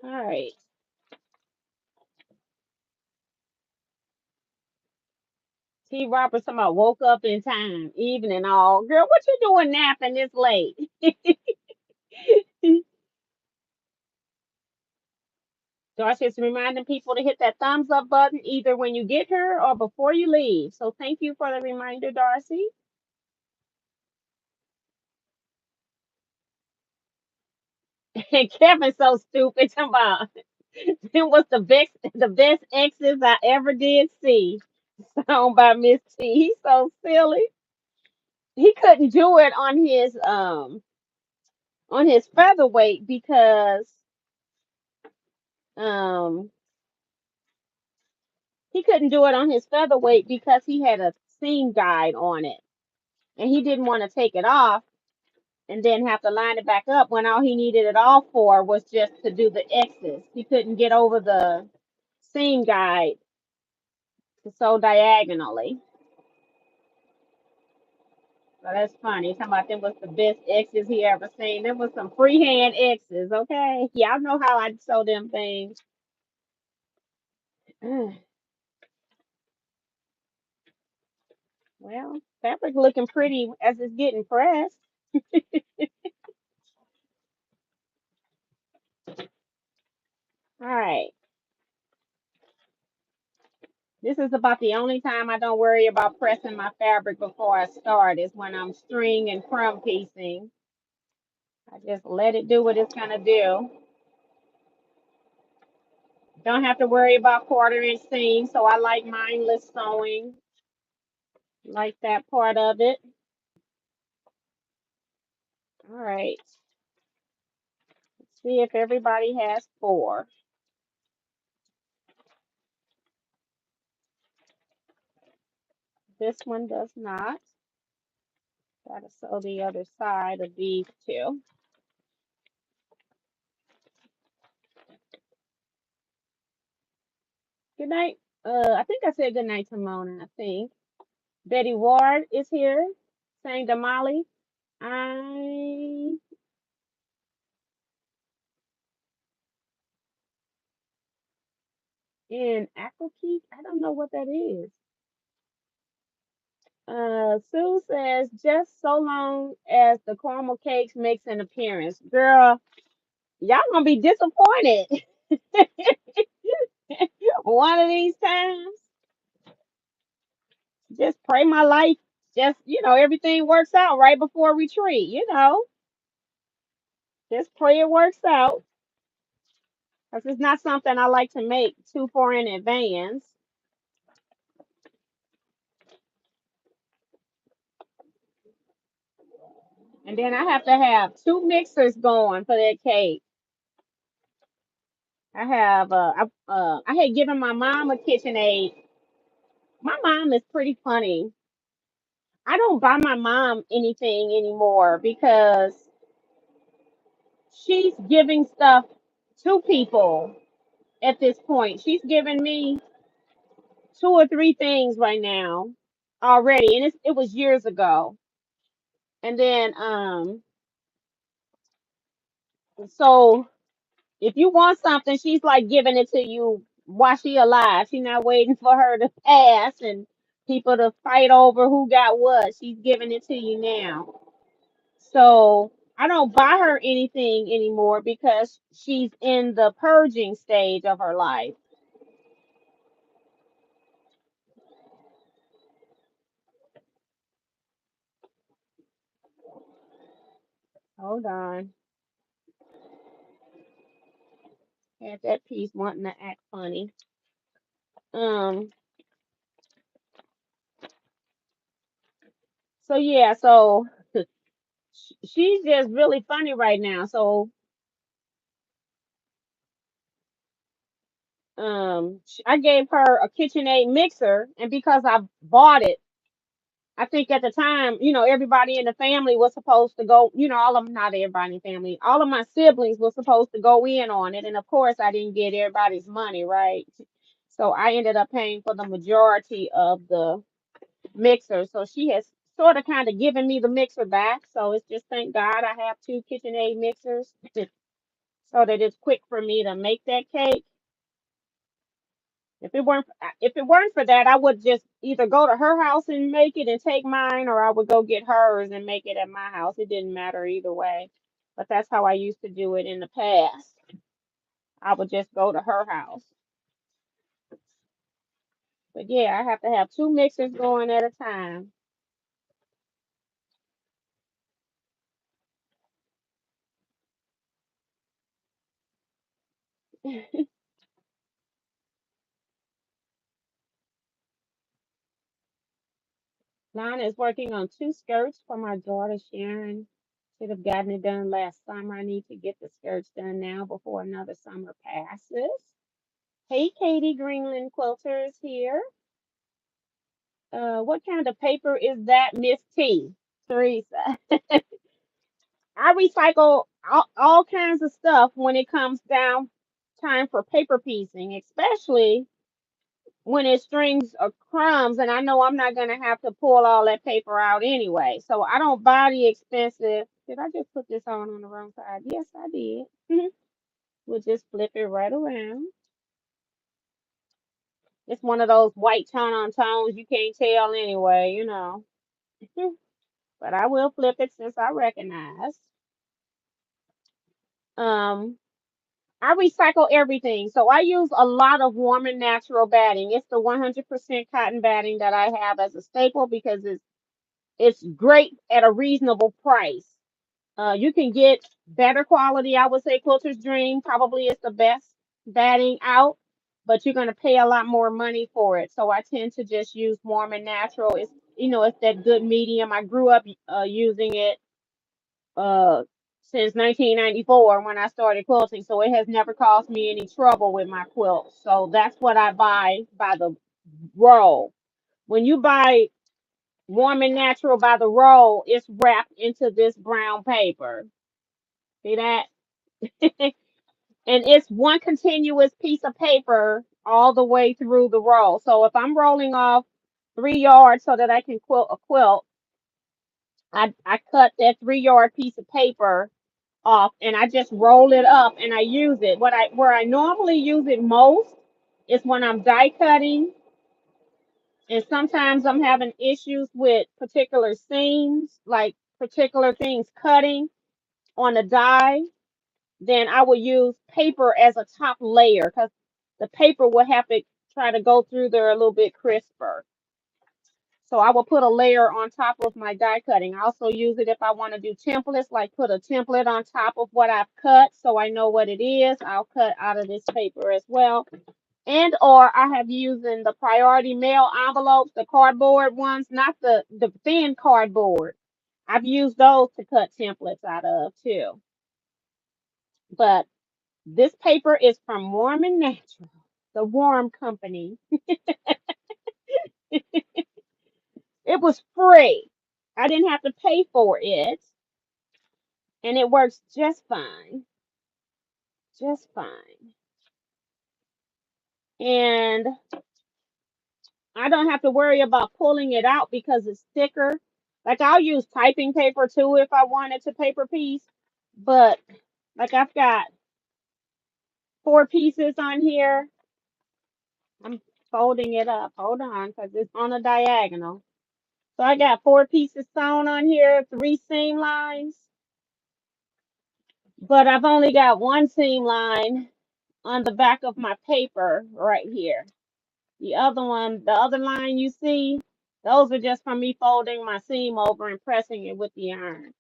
All right. T. Roberts talking about woke up in time, evening all. Girl, what you doing napping this late? Darcy is reminding people to hit that thumbs up button either when you get here or before you leave. So thank you for the reminder, Darcy. And Kevin's so stupid. Talking about it was the best exes I ever did see. Song by Miss T. He's so silly. He couldn't do it on his featherweight because um he couldn't do it on his featherweight because he had a seam guide on it and he didn't want to take it off and then have to line it back up when all he needed it all for was just to do the X's. He couldn't get over the seam guide to sew diagonally. So that's funny. Talking about them was the best X's he ever seen. Them was some freehand X's, okay? Y'all know how I sew them things. Well, fabric looking pretty as it's getting pressed. All right. This is about the only time I don't worry about pressing my fabric before I start is when I'm string and crumb piecing. I just let it do what it's gonna do. Don't have to worry about quarter inch seams, so I like mindless sewing. Like that part of it. All right. Let's see if everybody has 4. This one does not. Gotta sew the other side of these 2. Good night. I think I said good night to Mona, I think. Betty Ward is here saying to Molly, I in Aquakeek. I don't know what that is. Sue says, just so long as the caramel cakes makes an appearance. Girl, y'all gonna be disappointed one of these times. Just pray my life. Just, everything works out right before retreat, Just pray it works out. Because it's not something I like to make too far in advance. And then I have to have two mixers going for that cake. I had given my mom a KitchenAid. My mom is pretty funny. I don't buy my mom anything anymore because she's giving stuff to people at this point. She's given me two or three things right now already, and it was years ago. And then so if you want something, she's like giving it to you while she alive. She's not waiting for her to pass and people to fight over who got what. She's giving it to you now. So I don't buy her anything anymore because she's in the purging stage of her life. Hold on. Had that piece wanting to act funny. Um, so yeah, so she's just really funny right now. So I gave her a KitchenAid mixer, and because I bought it, I think at the time, everybody in the family was supposed to go, all of them, not everybody in the family, all of my siblings were supposed to go in on it. And of course, I didn't get everybody's money, right? So I ended up paying for the majority of the mixer. So she has sort of kind of given me the mixer back. So it's just thank God I have two KitchenAid mixers so that it's quick for me to make that cake. If it weren't for that, I would just either go to her house and make it and take mine, or I would go get hers and make it at my house. It didn't matter either way. But that's how I used to do it in the past. I would just go to her house. But yeah, I have to have two mixers going at a time. Lana is working on two skirts for my daughter Sharon. Should have gotten it done last summer. I need to get the skirts done now before another summer passes. Hey, Katie Greenland Quilter is here. What kind of paper is that, Miss T? Teresa. I recycle all kinds of stuff when it comes down time for paper piecing, especially when it strings of crumbs, and I know I'm not gonna have to pull all that paper out anyway. So I don't buy the expensive. Did I just put this on the wrong side? Yes, I did. We'll just flip it right around. It's one of those white tone on tones you can't tell anyway. But I will flip it since I recognize. Um, I recycle everything. So I use a lot of warm and natural batting. It's the 100% cotton batting that I have as a staple because it's great at a reasonable price. You can get better quality. I would say Quilter's Dream probably is the best batting out, but you're going to pay a lot more money for it. So I tend to just use warm and natural. It's that good medium. I grew up using it uh since 1994 when I started quilting, so it has never caused me any trouble with my quilts. So that's what I buy by the roll. When you buy warm and natural by the roll, it's wrapped into this brown paper. See that? And it's one continuous piece of paper all the way through the roll. So if I'm rolling off 3 yards so that I can quilt a quilt, I cut that 3 yard piece of paper off and I just roll it up and I use it. Where I normally use it most is when I'm die cutting, and sometimes I'm having issues with particular seams, like particular things cutting on a die. Then I will use paper as a top layer because the paper will have to try to go through there a little bit crisper. So I will put a layer on top of my die cutting. I also use it if I want to do templates, like put a template on top of what I've cut so I know what it is. I'll cut out of this paper as well. And or I have using the priority mail envelopes, the cardboard ones, not the thin cardboard. I've used those to cut templates out of too. But this paper is from Warm and Natural, the Warm Company. It was free. I didn't have to pay for it, and it works just fine. Just fine. And I don't have to worry about pulling it out because it's thicker. Like I'll use typing paper too if I wanted to paper piece, but like I've got 4 pieces on here. I'm folding it up. Hold on, because it's on a diagonal. So I got 4 pieces sewn on here, 3 seam lines, but I've only got 1 seam line on the back of my paper right here. The other one, the other line you see, those are just from me folding my seam over and pressing it with the iron.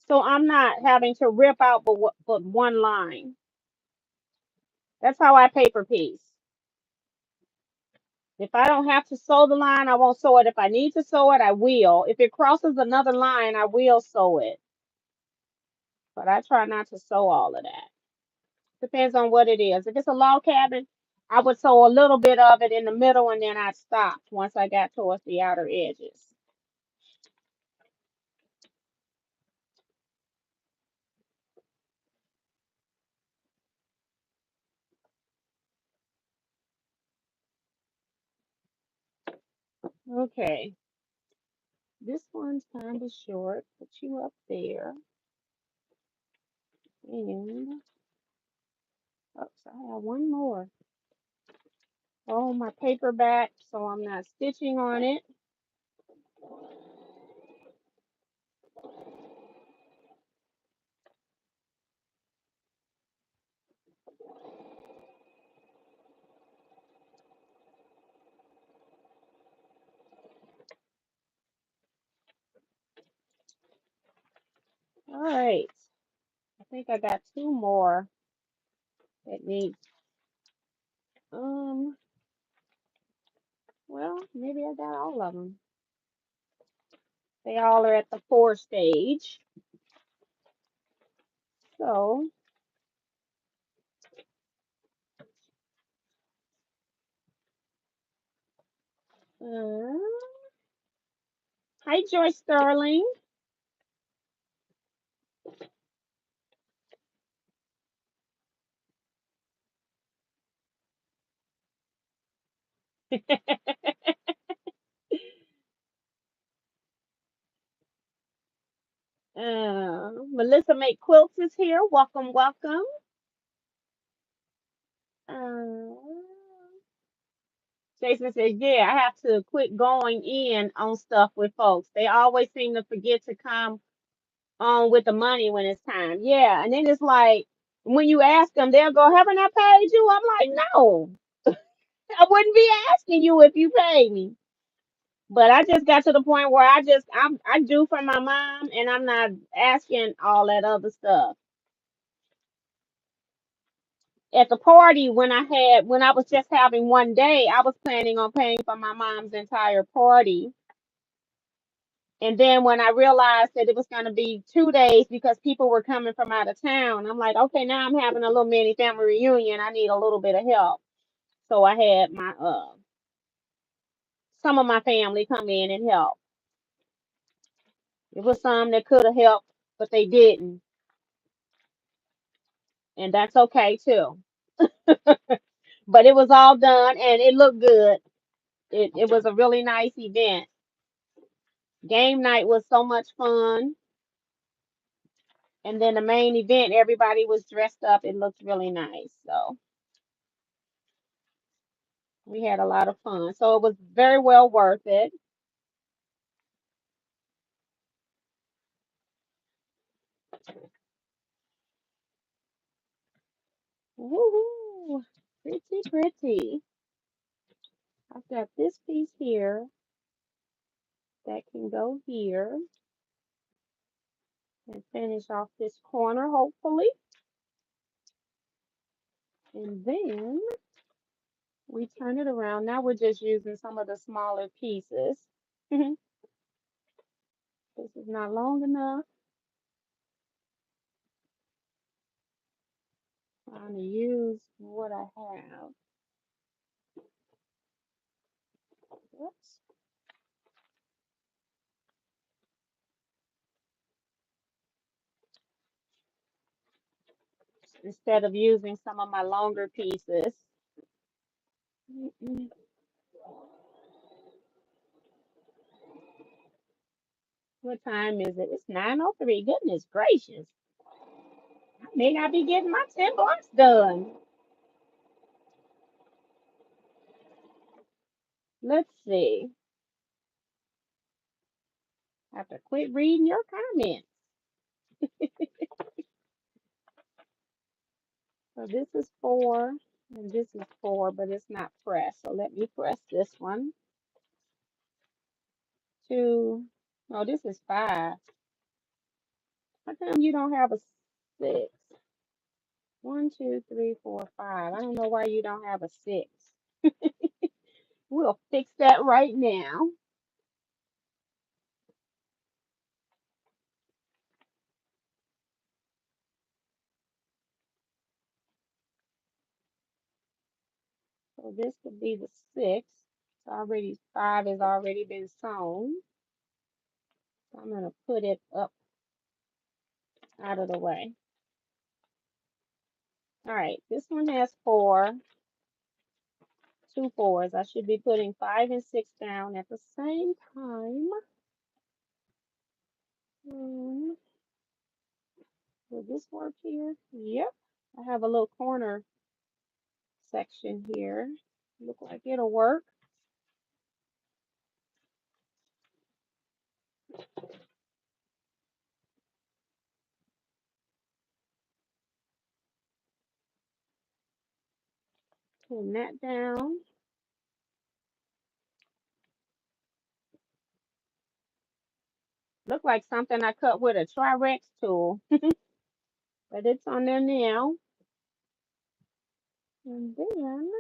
So I'm not having to rip out but 1 line. That's how I paper piece. If I don't have to sew the line, I won't sew it. If I need to sew it, I will. If it crosses another line, I will sew it. But I try not to sew all of that. Depends on what it is. If it's a log cabin, I would sew a little bit of it in the middle and then I'd stop once I got towards the outer edges. Okay, this one's kind of short. Put you up there. And, oops, I have one more. Oh, my paper back, so I'm not stitching on it. All right, I think I got 2 more that need, well, maybe I got all of them. They all are at the 4 stage. So, uh, hi, Joyce Sterling. Melissa Make Quilts is here. Welcome, welcome. Uh, Jason says, yeah, I have to quit going in on stuff with folks. They always seem to forget to come on with the money when it's time. Yeah, and then it's like, when you ask them, they'll go, haven't I paid you? I'm like, no, I wouldn't be asking you if you paid me. But I just got to the point where I do for my mom and I'm not asking all that other stuff. At the party when I was just having one day, I was planning on paying for my mom's entire party. And then when I realized that it was going to be 2 days because people were coming from out of town, I'm like, okay, now I'm having a little mini family reunion. I need a little bit of help. So I had my some of my family come in and help. It was some that could have helped, but they didn't. And that's okay too. But it was all done and it looked good. It was a really nice event. Game night was so much fun. And then the main event, everybody was dressed up. It looked really nice. So we had a lot of fun. So it was very well worth it. Woohoo! Pretty, pretty. I've got this piece here that can go here and finish off this corner, hopefully. And then we turn it around. Now we're just using some of the smaller pieces. This is not long enough. I'm going to use what I have. Oops. Instead of using some of my longer pieces. Mm-mm. What time is it? It's 9:03. Goodness gracious. I may not be getting my 10 blocks done. Let's see. I have to quit reading your comments. So this is 4 and this is 4, but it's not pressed. So let me press this one. 2. No, this is 5. How come you don't have a 6? 1, 2, 3, 4, 5. I don't know why you don't have a 6. We'll fix that right now. So this would be the 6. It's already 5 has already been sewn. So I'm gonna put it up out of the way. All right, this one has 4, 2 4s. I should be putting 5 and 6 down at the same time. Will this work here? Yep. I have a little corner section here. Look like it'll work. Pin that down. Look like something I cut with a Tri-Rex tool, but it's on there now. And then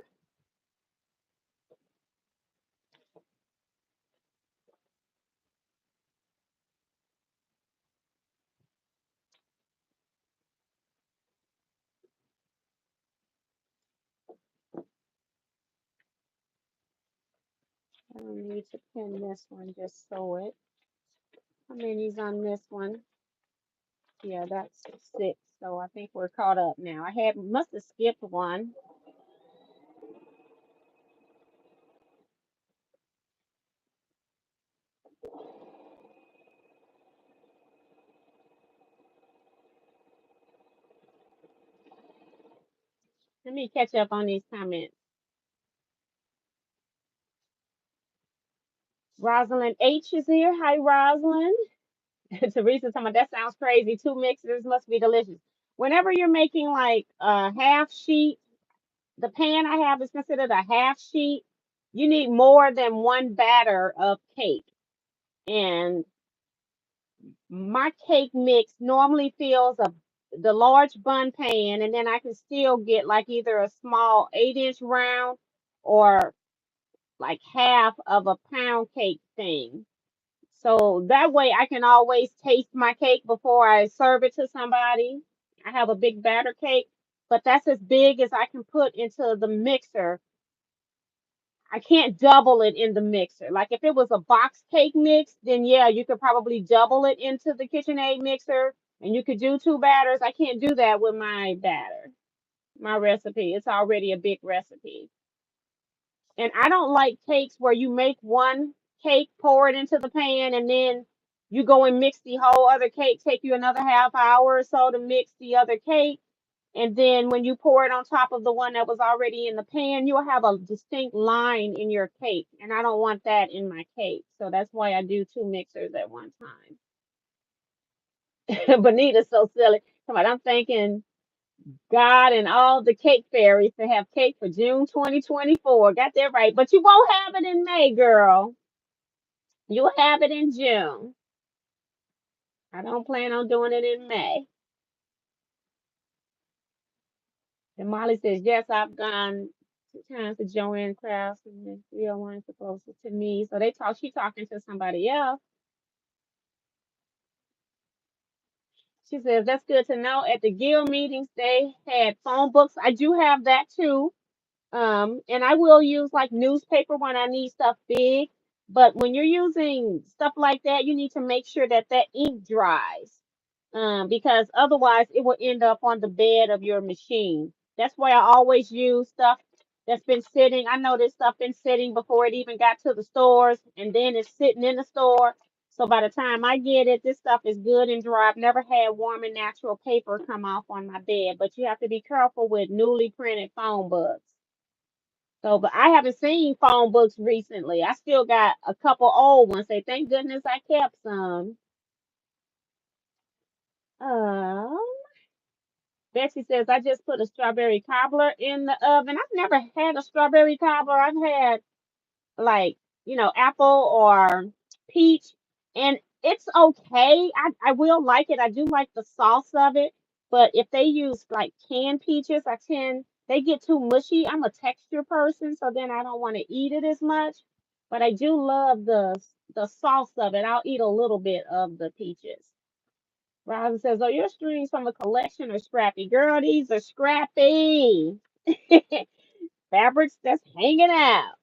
I don't need to pin this one, just sew it. How many's on this one? Yeah, that's 6. So I think we're caught up now. Must have skipped one. Let me catch up on these comments. Rosalind H is here. Hi, Rosalind. Teresa talking about that sounds crazy. 2 mixers must be delicious. Whenever you're making like a half sheet, the pan I have is considered a half sheet. You need more than one batter of cake. And my cake mix normally fills the large bun pan, and then I can still get like either a small 8-inch round or like half of a pound cake thing. So that way I can always taste my cake before I serve it to somebody. I have a big batter cake, but that's as big as I can put into the mixer. I can't double it in the mixer. Like if it was a box cake mix, then yeah, you could probably double it into the KitchenAid mixer and you could do 2 batters. I can't do that with my batter. my recipe. It's already a big recipe. And I don't like cakes where you make one cake, pour it into the pan, and then you go and mix the whole other cake, take you another half hour or so to mix the other cake. And then when you pour it on top of the one that was already in the pan, you'll have a distinct line in your cake. And I don't want that in my cake. So that's why I do two mixers at one time. Bonita's so silly. Come on, I'm thinking God and all the cake fairies to have cake for June 2024. Got that right. But you won't have it in May, girl. You'll have it in June. I don't plan on doing it in May. And Molly says, yes, I've gone 2 times to Joanne Crafts and the real one supposed to me. So she talking to somebody else. She says, that's good to know. At the guild meetings, they had phone books. I do have that too. And I will use like newspaper when I need stuff big. But when you're using stuff like that, you need to make sure that that ink dries. Because otherwise it will end up on the bed of your machine. That's why I always use stuff that's been sitting. I know this stuff been sitting before it even got to the stores, and then it's sitting in the store. So by the time I get it, this stuff is good and dry. I've never had warm and natural paper come off on my bed, but you have to be careful with newly printed phone books. So, but I haven't seen phone books recently. I still got a couple old ones. Say, thank goodness I kept some. Um, Betsy says, I just put a strawberry cobbler in the oven. I've never had a strawberry cobbler. I've had like, apple or peach, and it's okay. I will like it. I do like the sauce of it, but if they use like canned peaches, they get too mushy. I'm a texture person, so then I don't want to eat it as much. But I do love the sauce of it. I'll eat a little bit of the peaches. Robin says, "Oh, your strings from a collection or scrappy?" Girl, these are scrappy. Fabrics that's hanging out.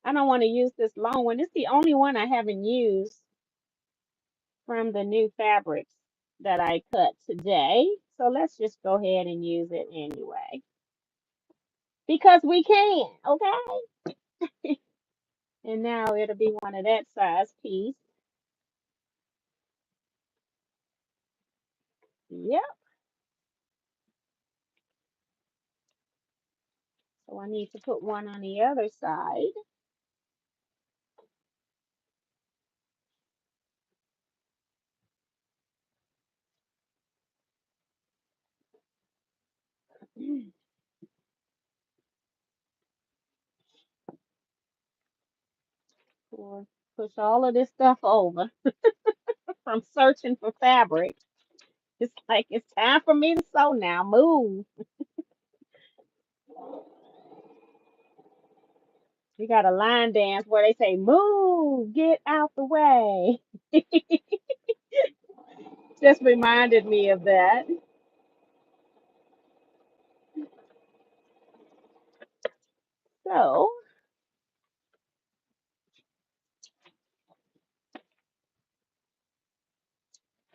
I don't want to use this long one. It's the only one I haven't used from the new fabrics that I cut today. So let's just go ahead and use it anyway. Because we can, okay? And now it'll be one of that size piece. Yep. So I need to put one on the other side. Or push all of this stuff over from searching for fabric. It's like it's time for me to sew now. Move. We got a line dance where they say, move, get out the way. Just reminded me of that. So,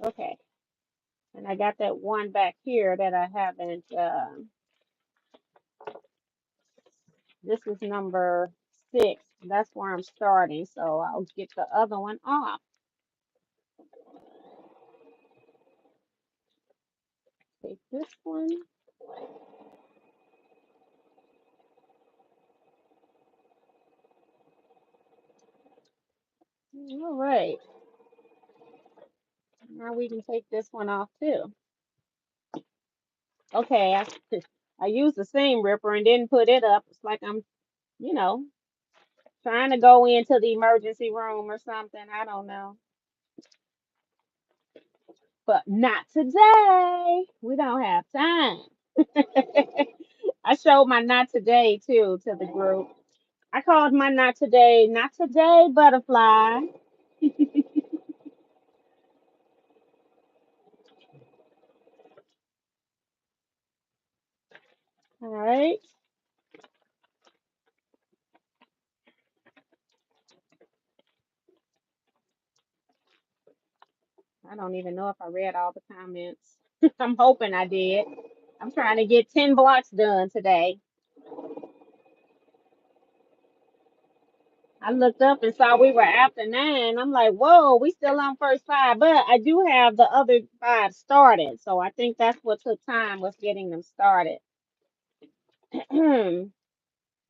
okay. And I got that one back here that I haven't, this is number 6. That's where I'm starting. So I'll get the other one off. Take this one. All right. Now we can take this one off too. Okay. I used the seam ripper and didn't put it up. It's like I'm, you know, trying to go into the emergency room or something. I don't know. But not today. We don't have time. I showed my not today too to the group. I called my not today butterfly. All right. I don't even know if I read all the comments. I'm hoping I did. I'm trying to get 10 blocks done today. I looked up and saw we were after 9. I'm like, whoa, we still on first 5, but I do have the other 5 started. So I think that's what took time was getting them started.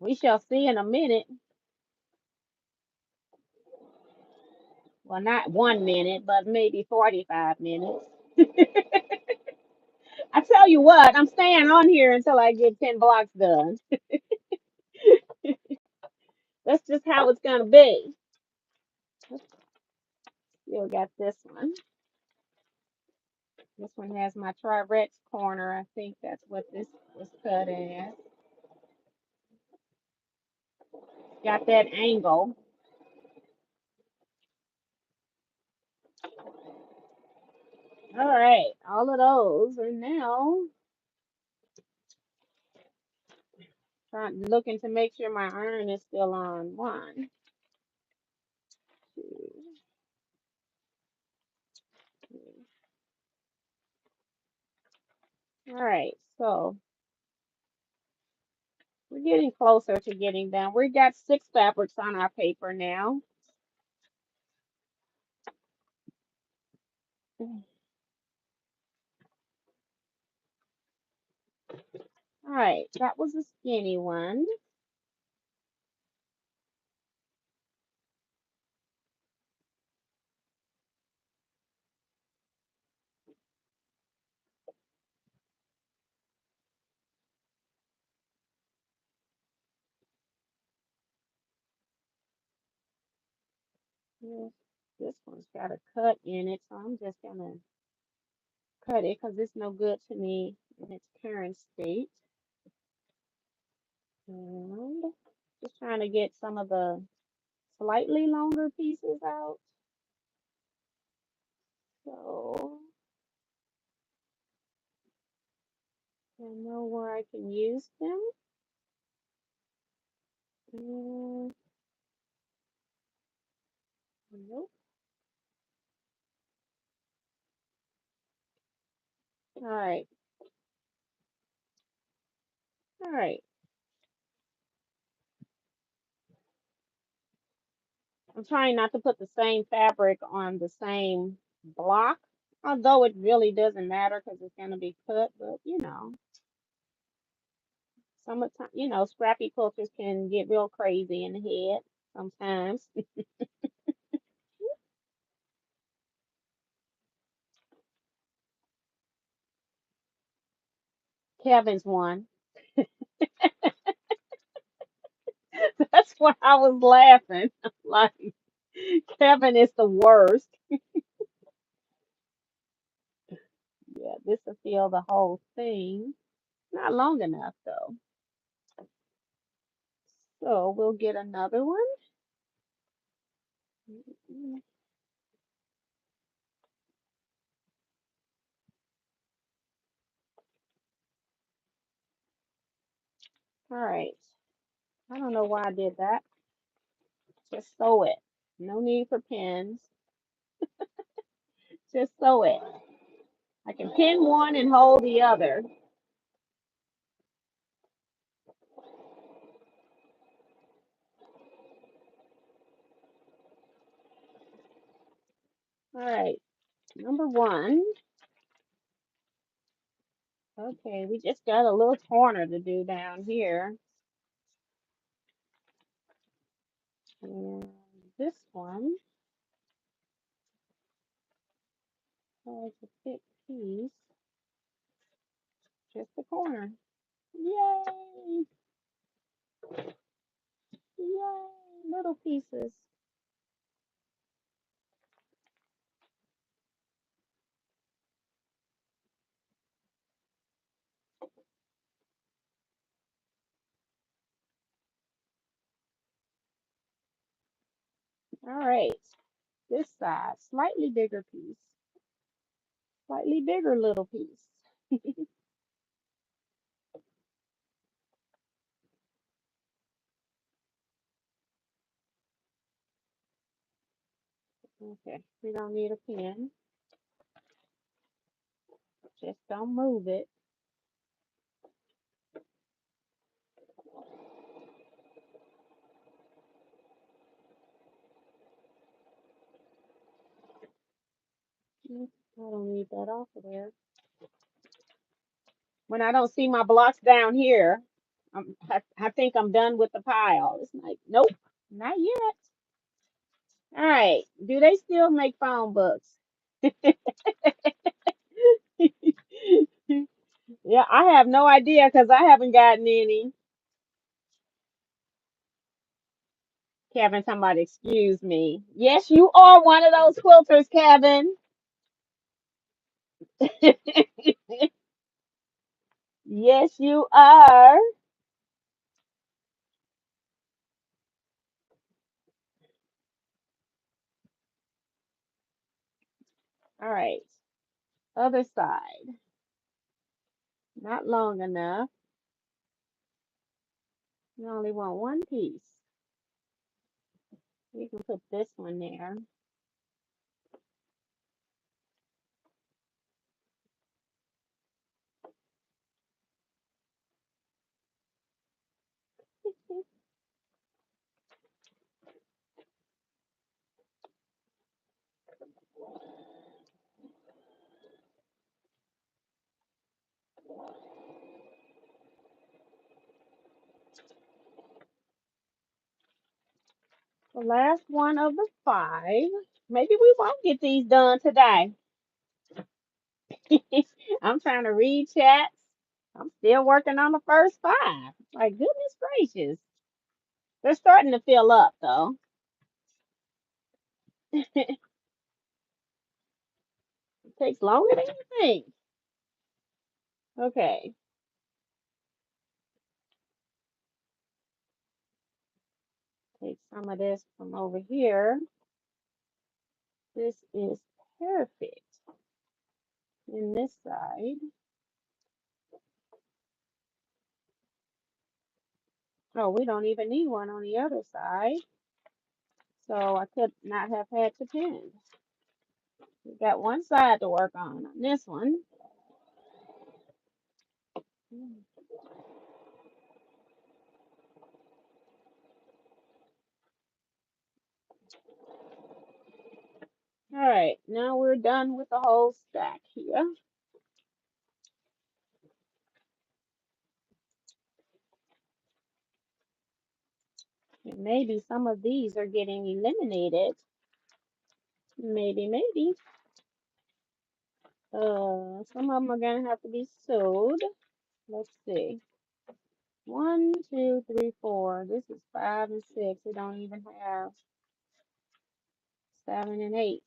We shall see in a minute. Well, not 1 minute, but maybe 45 minutes. I tell you what, I'm staying on here until I get 10 blocks done. That's just how it's gonna be. Still got this one. This one has my tri-rex corner. I think that's what this was cut as. Got that angle. All right, all of those are now looking to make sure my iron is still on. 1, 2, 3. All right, so we're getting closer to getting done. We got 6 fabrics on our paper now. All right, that was a skinny one. Yes, this one's got a cut in it, so I'm just gonna cut it because it's no good to me in its current state. And just trying to get some of the slightly longer pieces out. So I know where I can use them. And, nope. All right. All right. I'm trying not to put the same fabric on the same block, although it really doesn't matter because it's going to be cut, but summertime, scrappy quilters can get real crazy in the head sometimes. Kevin's one. That's why I was laughing. Like, Kevin is the worst. Yeah, this will fill the whole thing. Not long enough, though. So we'll get another one. Mm, all right. I don't know why I did that. Just sew it. No need for pins. Just sew it. I can pin one and hold the other. All right. Number 1. Okay, we just got a little corner to do down here. And this one has a thick piece, just the corner. Yay! Yay! Little pieces. All right. This side, slightly bigger piece. Slightly bigger little piece. Okay, we don't need a pin. Just don't move it. I don't need that off of there. When I don't see my blocks down here, I think I'm done with the pile. It's like, nope, not yet. All right. Do they still make phone books? Yeah, I have no idea because I haven't gotten any. Kevin, somebody excuse me. Yes, you are one of those quilters, Kevin. Yes, you are. All right. Other side. Not long enough. You only want one piece. You can put this one there. The last one of the five. Maybe we won't get these done today. I'm trying to read chats. I'm still working on the first five. Like, goodness gracious. They're starting to fill up, though. It takes longer than you think. Okay, take some of this from over here. This is perfect in this side. Oh, we don't even need one on the other side. So I could not have had to pin. We got one side to work on this one. All right, now we're done with the whole stack here. And maybe some of these are getting eliminated. Maybe. Some of them are gonna have to be sewed. Let's see. 1, 2, 3, 4. This is 5 and 6. We don't even have 7 and 8.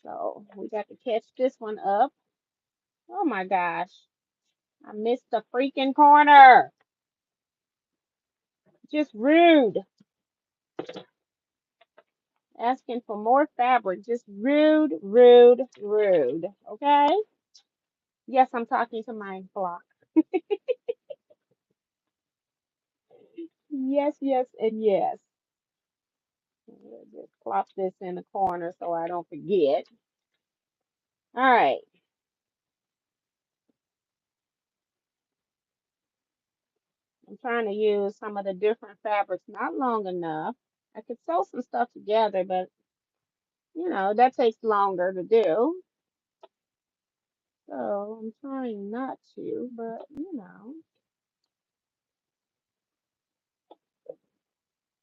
So we got to catch this one up. Oh my gosh. I missed the freaking corner. Just rude. Asking for more fabric. Just rude. Okay? Yes, I'm talking to my block. Yes, and yes. We'll just plop this in the corner so I don't forget. All right. I'm trying to use some of the different fabrics, not long enough. I could sew some stuff together, but that takes longer to do. So I'm trying not to, but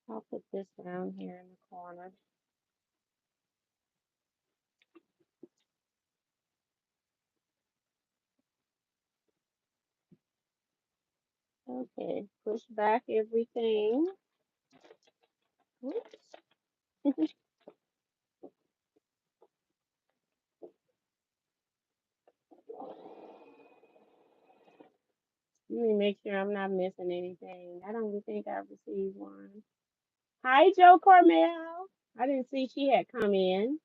I'll put this down here in the corner. Okay, push back everything. Oops. Let me make sure I'm not missing anything. I don't think I received one. Hi, Joe Cormel. I didn't see she had come in.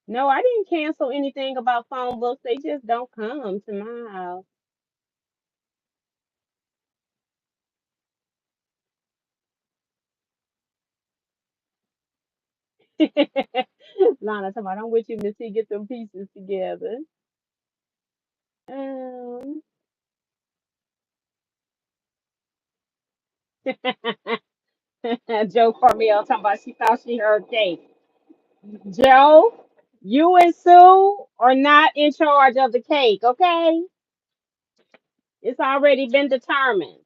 No, I didn't cancel anything about phone books. They just don't come to my house. Lana, I'm with you, Missy. Get them pieces together. Um, Joe Carmel talking about she thought she heard cake. Joe, you and Sue are not in charge of the cake, okay? It's already been determined.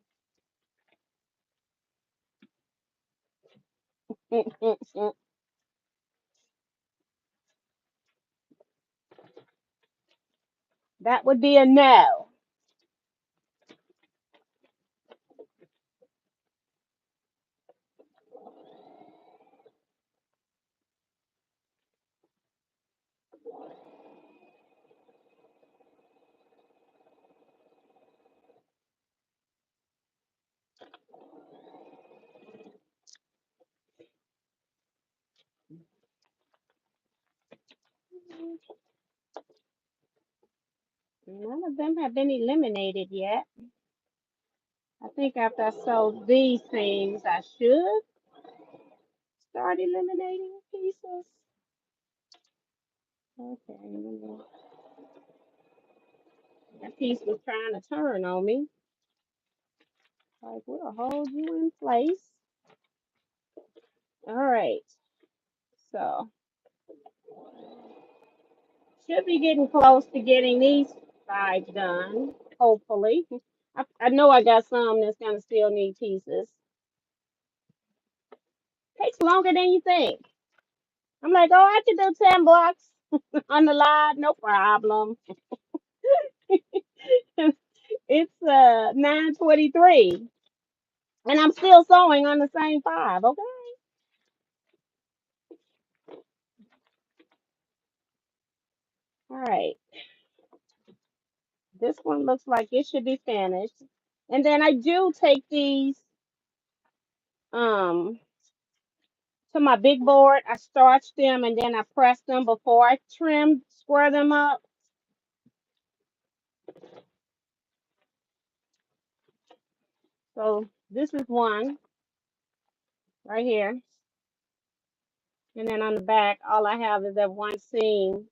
That would be a no. None of them have been eliminated yet. I think after I sold these things, I should start eliminating pieces. Okay, that piece was trying to turn on me. Like, we'll hold you in place. All right, so should be getting close to getting these 5 done, hopefully. I know I got some that's gonna still need pieces. Takes longer than you think. I'm like, oh, I can do 10 blocks on the line, no problem. It's 9:23, and I'm still sewing on the same 5. Okay, all right. This one looks like it should be finished, and then I do take these um to my big board. I starch them and then I press them before I trim, square them up. So this is one right here, and then on the back, all I have is that one seam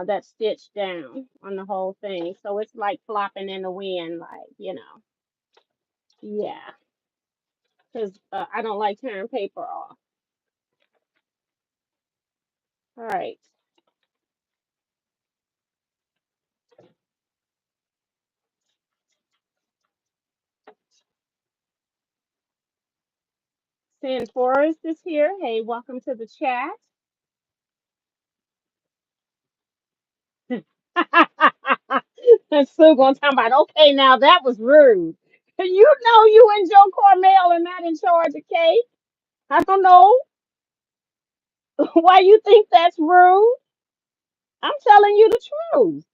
that's stitched down on the whole thing. So it's like flopping in the wind, like, yeah, because I don't like tearing paper off. All right, San Forest is here. Hey, welcome to the chat. And Sue gonna talk about, okay, now that was rude. You know you and Joe Cormel are not in charge of cake. I don't know why you think that's rude. I'm telling you the truth.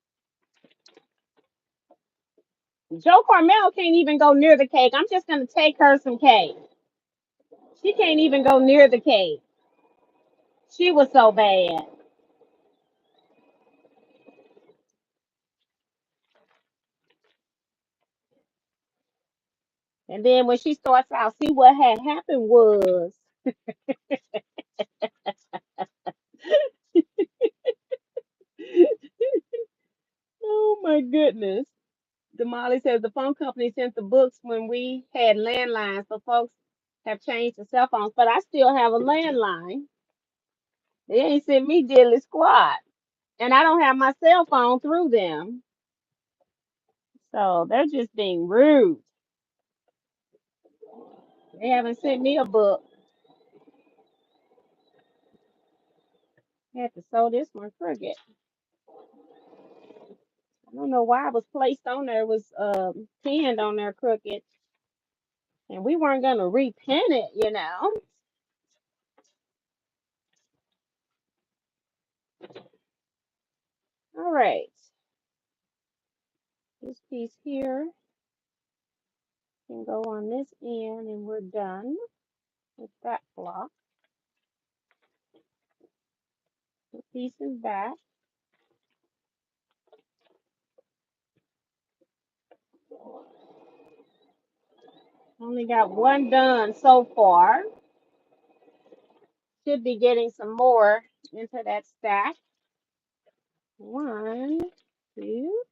Joe Cormel can't even go near the cake. I'm just gonna take her some cake. She can't even go near the cake. She was so bad. And then when she starts out, see what had happened was, oh my goodness. Damali says the phone company sent the books when we had landlines, so folks have changed to cell phones, but I still have a landline. They ain't sent me diddly squat. And I don't have my cell phone through them. So they're just being rude. They haven't sent me a book. I had to sew this one crooked. I don't know why it was placed on there. It was pinned on there crooked. And we weren't gonna repin it. All right. This piece here can go on this end and we're done with that block. The piece is back. Only got one done so far. Should be getting some more into that stack. 1, 2,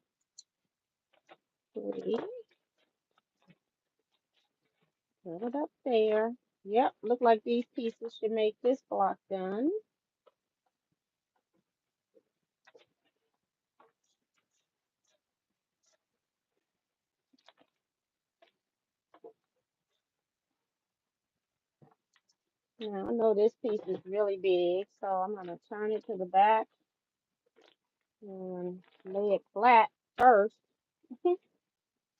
3. Put it up there. Yep, look like these pieces should make this block done. Now I know this piece is really big, so I'm gonna turn it to the back and lay it flat first, and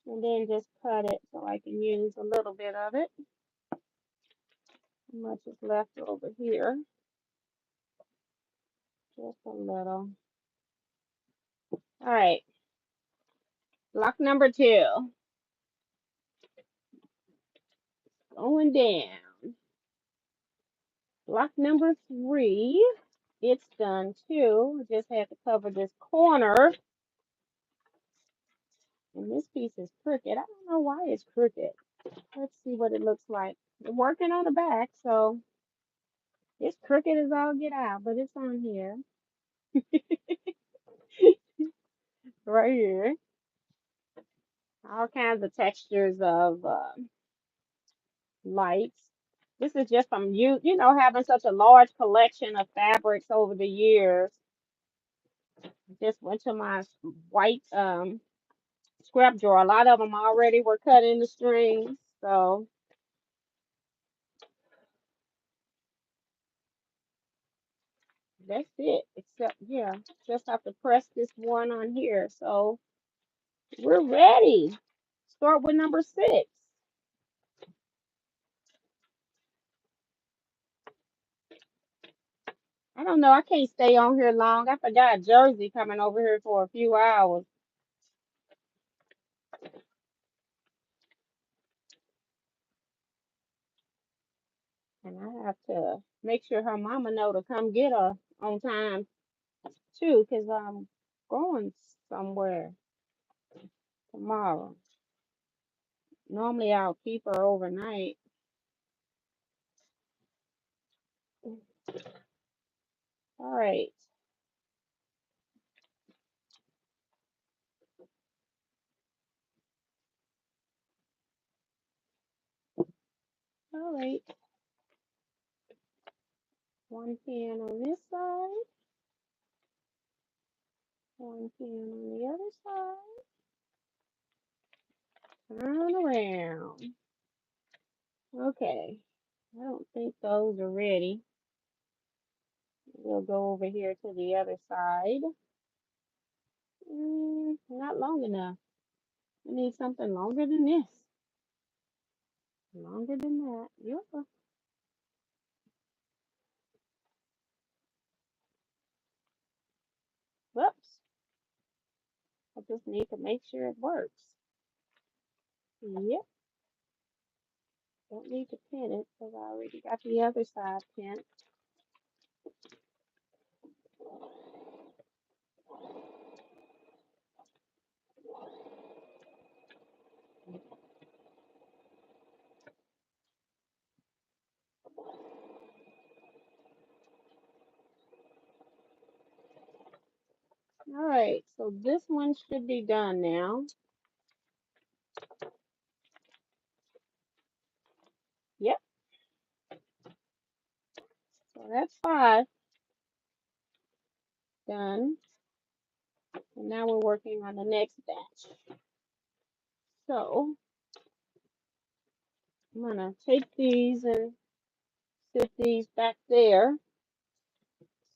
then just cut it so I can use a little bit of it. How much is left over here? Just a little. All right, block number 2, going down. Block number 3, it's done too. I just had to cover this corner, and this piece is crooked. I don't know why it's crooked. Let's see what it looks like. I'm working on the back, so it's crooked as all get out, but it's on here, right here. All kinds of textures of lights. This is just from having such a large collection of fabrics over the years. Just went to my white scrap drawer. A lot of them already were cut into strings, so that's it. Except, yeah, just have to press this one on here. So we're ready. Start with number 6. I don't know. I can't stay on here long. I forgot Jersey coming over here for a few hours, and I have to make sure her mama know to come get her on time too, 'cause I'm going somewhere tomorrow. Normally I'll keep her overnight. All right. All right. One pin on this side, one pin on the other side. Turn around. Okay. I don't think those are ready. We'll go over here to the other side. Not long enough. I need something longer than this. Longer than that. Yeah. Whoops. I just need to make sure it works. Yep. Don't need to pin it because I already got the other side pinned. All right. So this one should be done now. Yep. So that's 5 done. And now we're working on the next batch. So I'm going to take these and sit these back there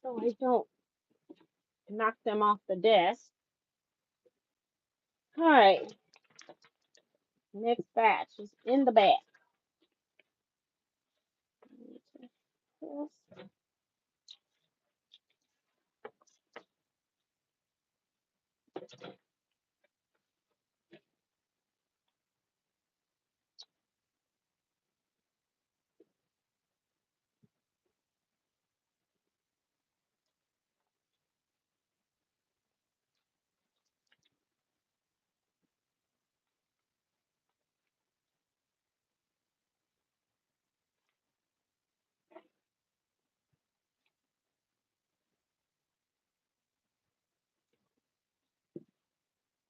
so I don't knock them off the desk. All right. Next batch is in the back.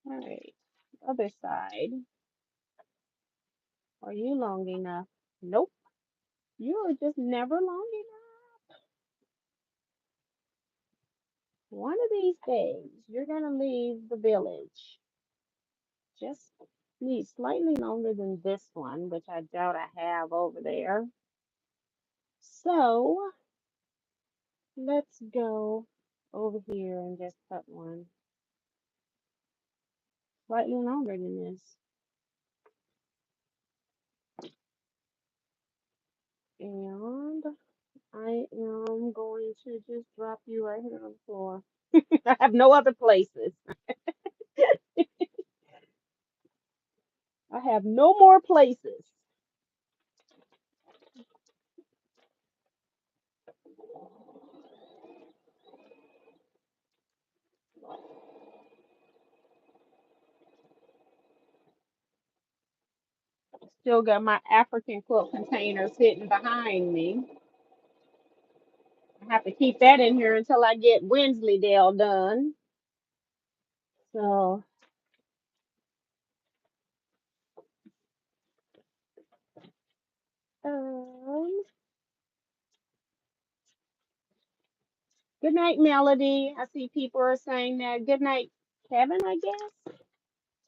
All right. Other side. Are you long enough? Nope. You are just never long enough. One of these days, you're gonna leave the village. Just need slightly longer than this one, which I doubt I have over there. So let's go over here and just cut one slightly longer than this. And I am going to just drop you right here on the floor. I have no other places. I have no more places. Still got my African quilt container sitting behind me. I have to keep that in here until I get Wensleydale done. So, um, good night, Melody. I see people are saying that. Good night, Kevin, I guess.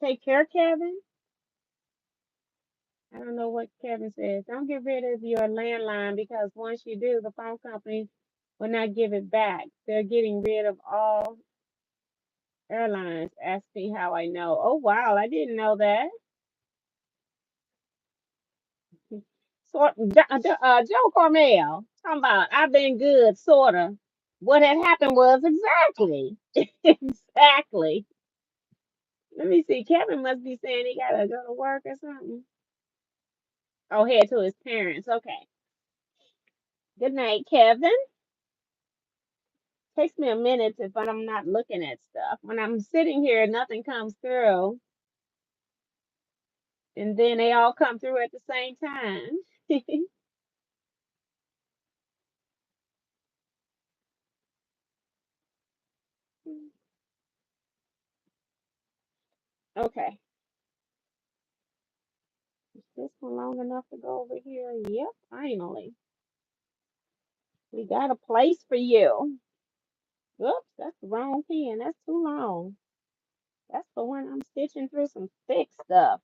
Take care, Kevin. I don't know what Kevin says. Don't get rid of your landline because once you do, the phone company will not give it back. They're getting rid of all airlines. Ask me how I know. Oh, wow. I didn't know that. Joe Cornell, talking about I've been good, sort of. What had happened was exactly, exactly. Let me see. Kevin must be saying he gotta go to work or something. Oh, head to his parents. Okay. Good night, Kevin. Takes me a minute if I'm not looking at stuff. When I'm sitting here, nothing comes through, and then they all come through at the same time. Okay. Is this one long enough to go over here? Yep, finally. We got a place for you. Oops, that's the wrong pen. That's too long. That's the one I'm stitching through some thick stuff.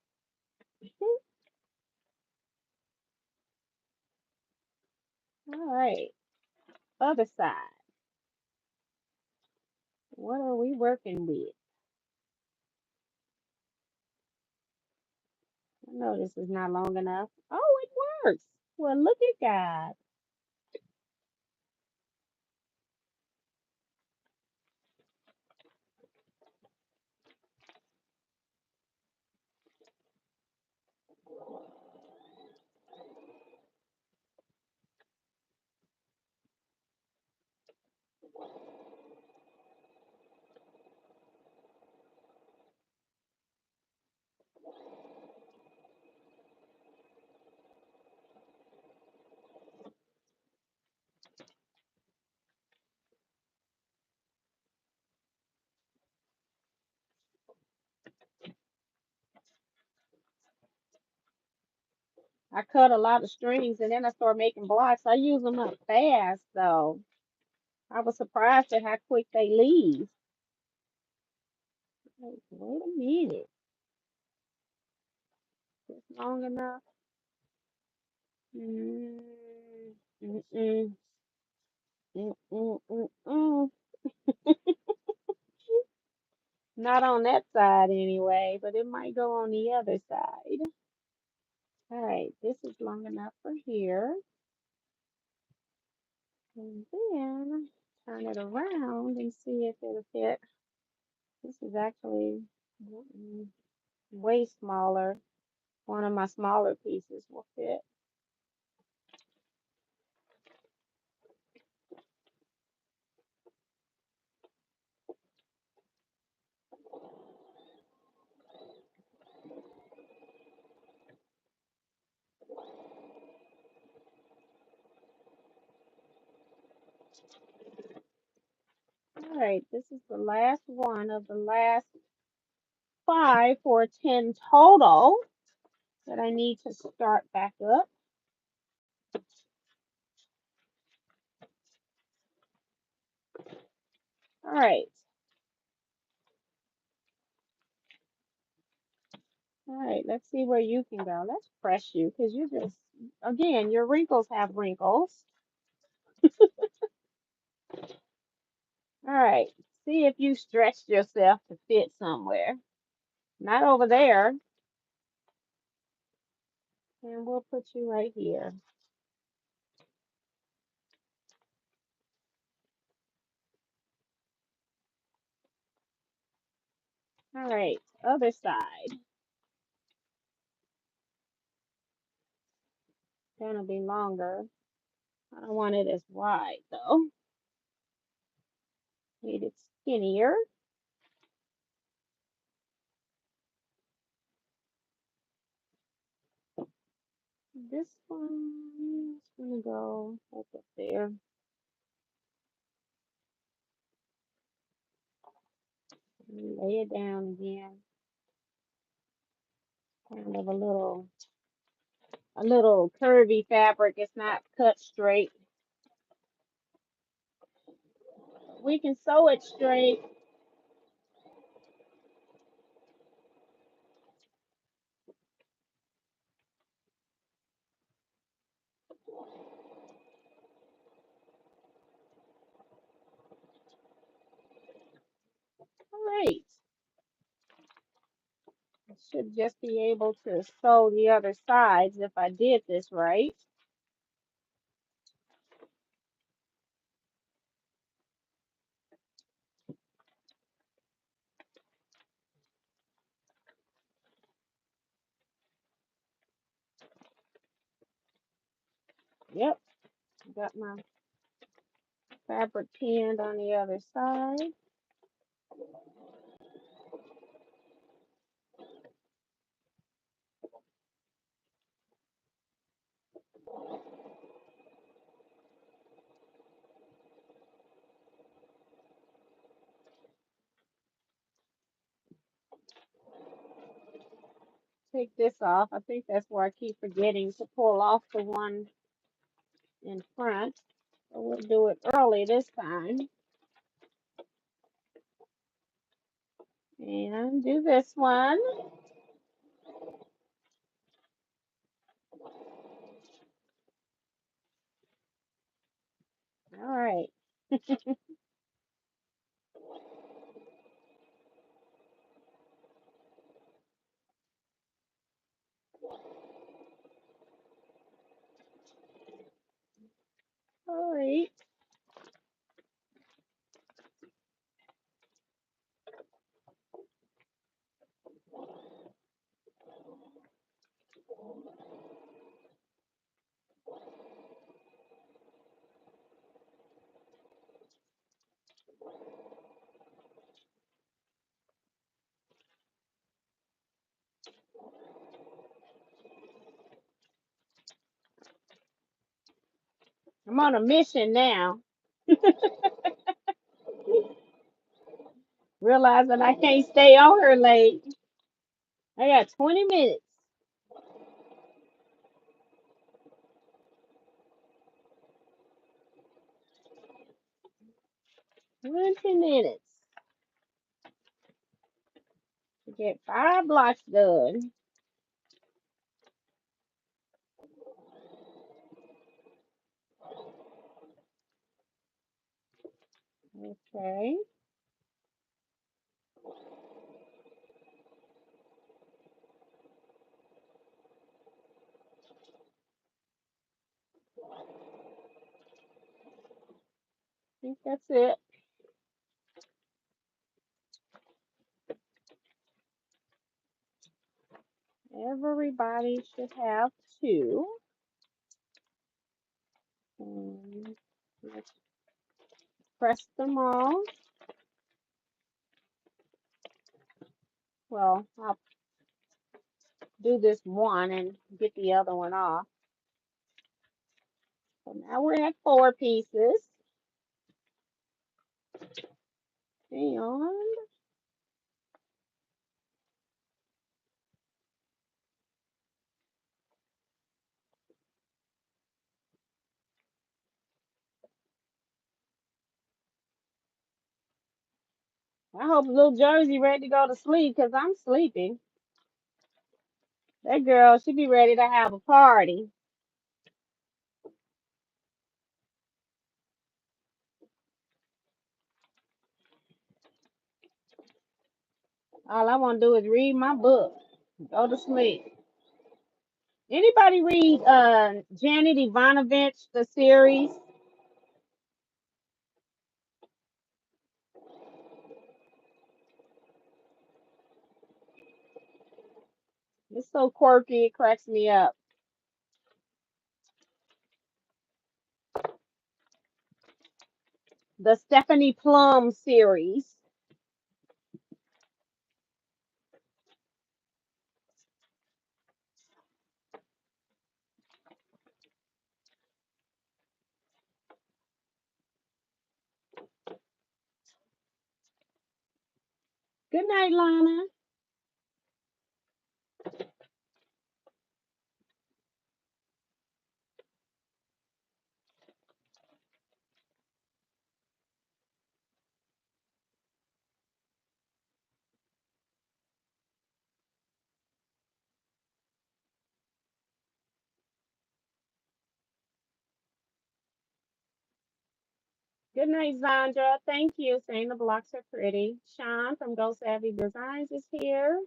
All right, other side. What are we working with? I know this is not long enough. Oh, it works. Well, look at God. I cut a lot of strings and then I start making blocks. I use them up fast, so I was surprised at how quick they leave. Wait a minute. It's long enough. Mm, mm, mm, mm, mm, mm, mm. Not on that side anyway, but it might go on the other side. All right, this is long enough for here. And then turn it around and see if it'll fit. This is actually way smaller. One of my smaller pieces will fit. All right, this is the last one of the last 5 for 10 total that I need to start back up. All right. All right, let's see where you can go. Let's press you because you just, again, your wrinkles have wrinkles. All right, see if you stretched yourself to fit somewhere. Not over there. And we'll put you right here. All right, other side. Gonna be longer. I don't want it as wide though. Need it skinnier. This one is gonna go up there. Lay it down again. Kind of a little curvy fabric. It's not cut straight. We can sew it straight. All right. I should just be able to sew the other sides if I did this right. Yep, got my fabric pinned on the other side. Take this off. I think that's where I keep forgetting to pull off the one in front. So we'll do it early this time. And do this one. All right. All right. I'm on a mission now. Realizing I can't stay on her late. I got 20 minutes. 20 minutes to get 5 blocks done. Okay. I think that's it. Everybody should have 2. And let's press them all. Well, I'll do this one and get the other one off. So now we're at 4 pieces. And I hope little Jersey ready to go to sleep because I'm sleepy. That girl, she be ready to have a party. All I want to do is read my book, go to sleep. Anybody read Janet Ivanovich, the series? It's so quirky, it cracks me up. The Stephanie Plum series. Good night, Lana. Good night, Zandra. Thank you. Saying the blocks are pretty. Sean from Go Savvy Designs is here.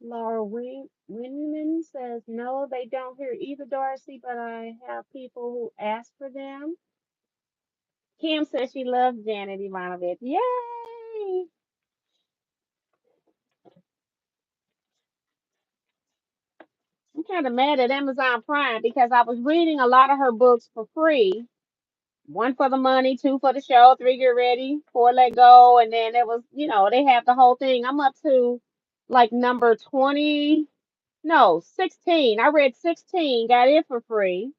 Laura Winman says, no, they don't hear either, Darcy, but I have people who ask for them. Kim says she loves Janet Ivanovich. Yay! I'm kind of mad at Amazon Prime because I was reading a lot of her books for free. One for the money, two for the show, three get ready, four let go, and then it was, they have the whole thing. I'm up to like number 20, no, 16. I read 16, got it for free.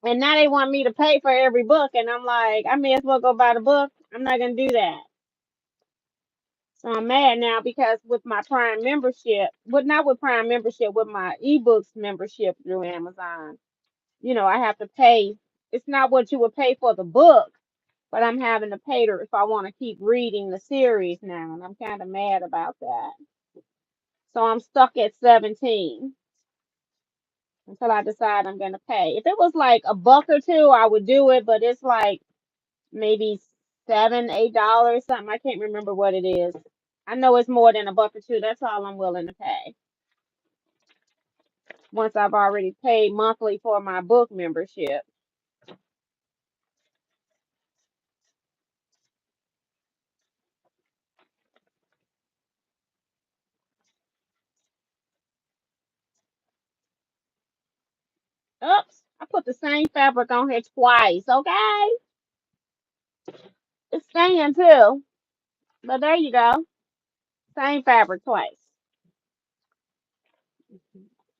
And now they want me to pay for every book, and I'm like, I may as well go buy the book. I'm not gonna do that. So I'm mad now because with my Prime membership, but not with Prime membership, with my ebooks membership through Amazon, I have to pay. It's not what you would pay for the book, but I'm having to pay to if I want to keep reading the series now, and I'm kind of mad about that. So I'm stuck at 17 until I decide I'm gonna pay. If it was like a buck or two, I would do it, but it's like maybe $7, $8, something. I can't remember what it is. I know it's more than a buck or two. That's all I'm willing to pay. Once I've already paid monthly for my book membership. Oops, I put the same fabric on here twice, okay? It's staying too. But there you go. Same fabric twice.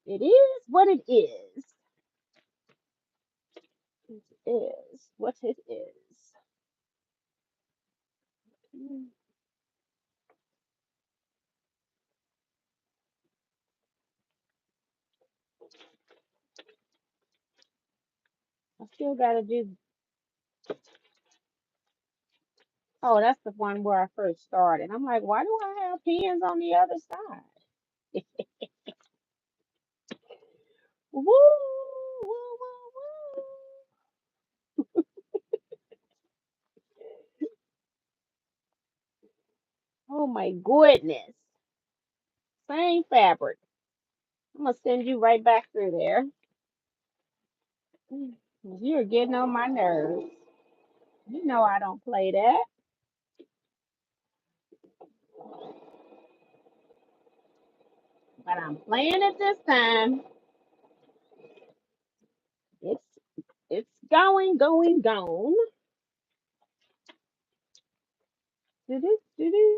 It is what it is. It is what it is. I still gotta do. Oh, that's the one where I first started. I'm like, why do I have pins on the other side? Woo, woo, woo, woo. Oh my goodness. Same fabric. I'm gonna send you right back through there. You're getting on my nerves. You know I don't play that, but I'm playing it this time. It's it's going, going, gone. Doo-doo, doo-doo.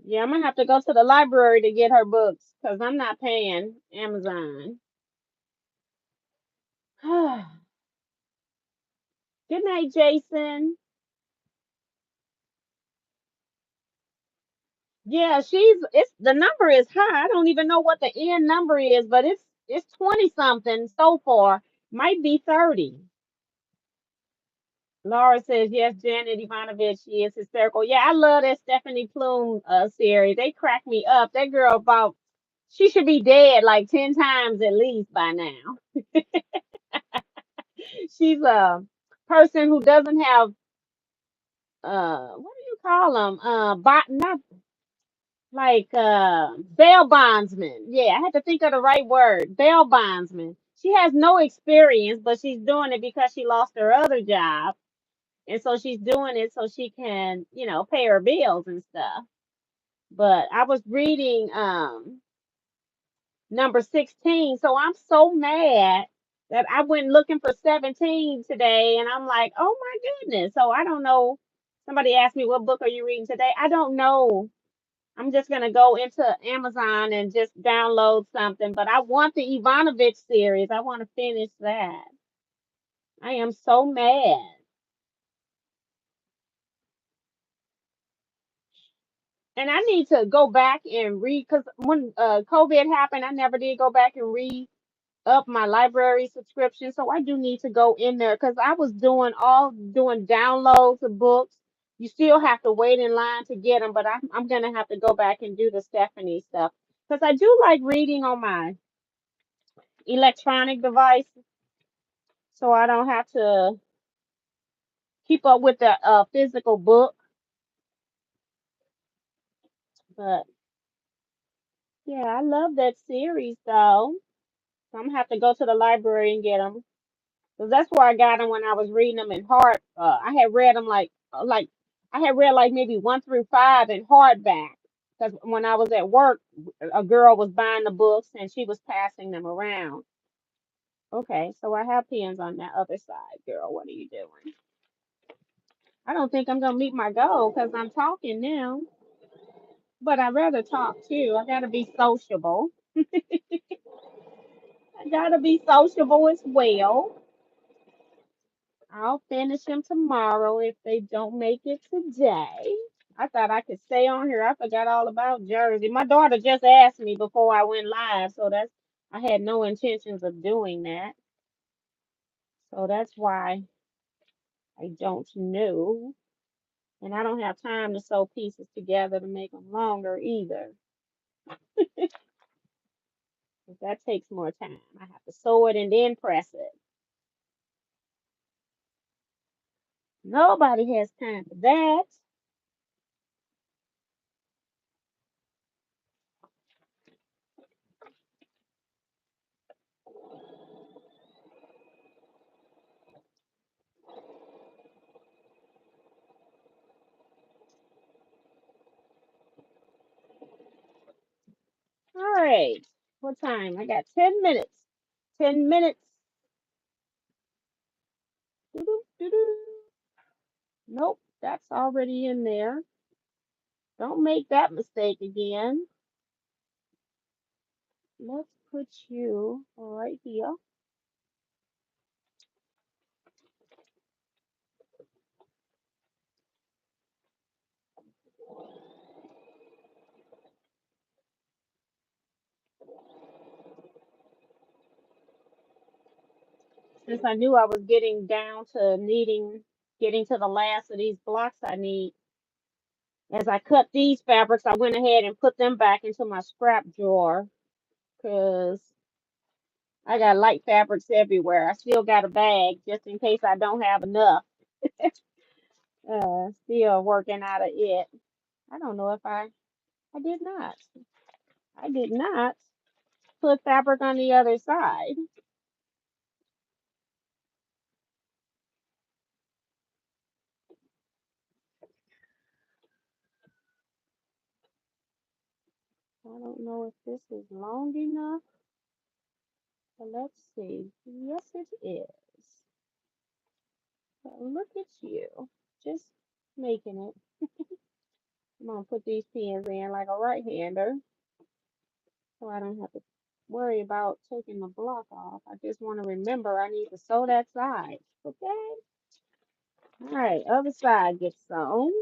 Yeah, I'm gonna have to go to the library to get her books because I'm not paying Amazon. Good night, Jason. Yeah, it's the number is high. I don't even know what the end number is, but it's 20 something so far. Might be 30. Laura says, yes, Janet Ivanovich, she is hysterical. Yeah, I love that Stephanie Plume series. They crack me up. That girl about she should be dead like 10 times at least by now. She's a person who doesn't have what do you call them? Not like bail bondsman. Yeah, I had to think of the right word. Bail bondsman. She has no experience, but she's doing it because she lost her other job. And so she's doing it so she can, pay her bills and stuff. But I was reading number 16, so I'm so mad that I went looking for 17 today and I'm like, "Oh my goodness." So I don't know. Somebody asked me, "What book are you reading today?" I don't know. I'm just gonna go into Amazon and just download something. But I want the Ivanovich series. I want to finish that. I am so mad. And I need to go back and read because when COVID happened, I never did go back and read up my library subscription. So I do need to go in there because I was doing downloads of books. You still have to wait in line to get them, but I'm gonna have to go back and do the Stephanie stuff because I do like reading on my electronic device, so I don't have to keep up with the physical book. But yeah, I love that series though. So I'm gonna have to go to the library and get them. Cause that's where I got them when I was reading them in hard. I had read them like I had read like maybe 1 through 5 in hardback. Cause when I was at work, a girl was buying the books and she was passing them around. Okay, so I have pens on that other side, girl. What are you doing? I don't think I'm gonna meet my goal because I'm talking now. But I'd rather talk too. I gotta be sociable. I gotta be sociable as well. I'll finish them tomorrow if they don't make it today. I thought I could stay on here. I forgot all about Jersey. My daughter just asked me before I went live, so I had no intentions of doing that. So that's why I don't know. And I don't have time to sew pieces together to make them longer either. 'Cause that takes more time. I have to sew it and then press it. Nobody has time for that. All right. What time? I got 10 minutes. 10 minutes. Doo-doo, doo-doo. Nope, that's already in there. Don't make that mistake again. Let's put you right here. Since I knew I was getting down to getting to the last of these blocks I need. As I cut these fabrics, I went ahead and put them back into my scrap drawer because I got light fabrics everywhere. I still got a bag just in case I don't have enough. Still working out of it. I don't know if I did not. I did not put fabric on the other side. I don't know if this is long enough, but let's see. Yes, it is. But look at you, just making it. I'm gonna put these pins in like a right-hander, so I don't have to worry about taking the block off. I just want to remember I need to sew that side. Okay. All right, other side gets sewn.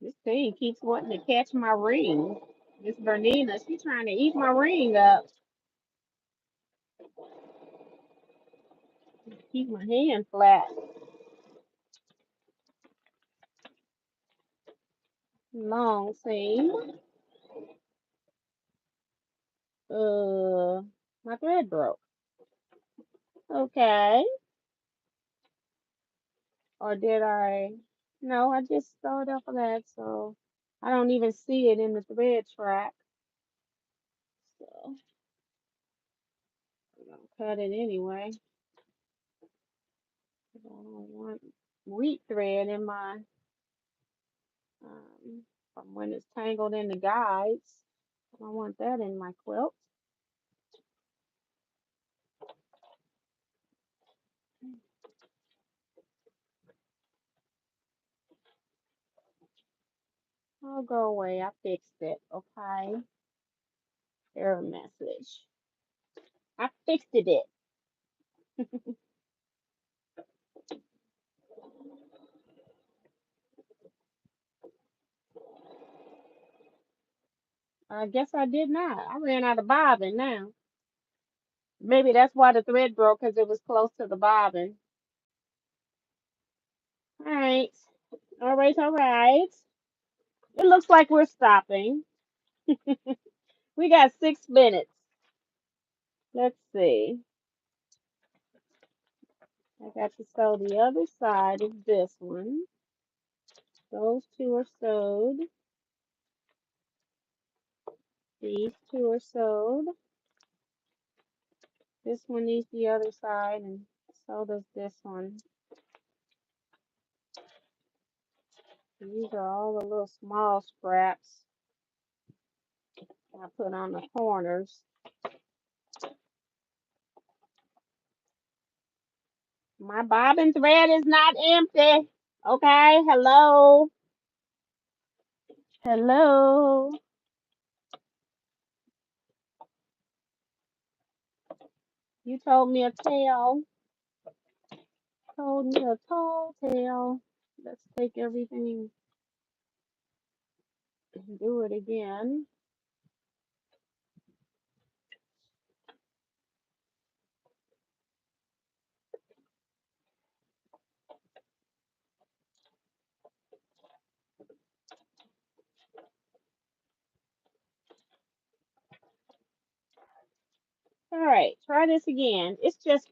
This thing keeps wanting to catch my ring. Miss Bernina, she's trying to eat my ring up. Keep my hand flat. Long seam. Uh, my thread broke. Okay. Or did I? No, I just started off of that, so I don't even see it in the thread track. So I'm gonna cut it anyway. I don't want wheat thread in my from when it's tangled in the guides. I don't want that in my quilt. I'll go away. I fixed it. Okay. Error message. I fixed it. I guess I did not. I ran out of bobbin now. Maybe that's why the thread broke because it was close to the bobbin. All right. All right. All right. It looks like we're stopping. We got 6 minutes. Let's see. I got to sew the other side of this one. Those two are sewed. These two are sewed. This one needs the other side, and so does this one. These are all the little small scraps I put on the corners. My bobbin thread is not empty. Okay, hello. Hello. You told me a tale. Told me a tall tale. Let's take everything and do it again. All right, try this again. It's just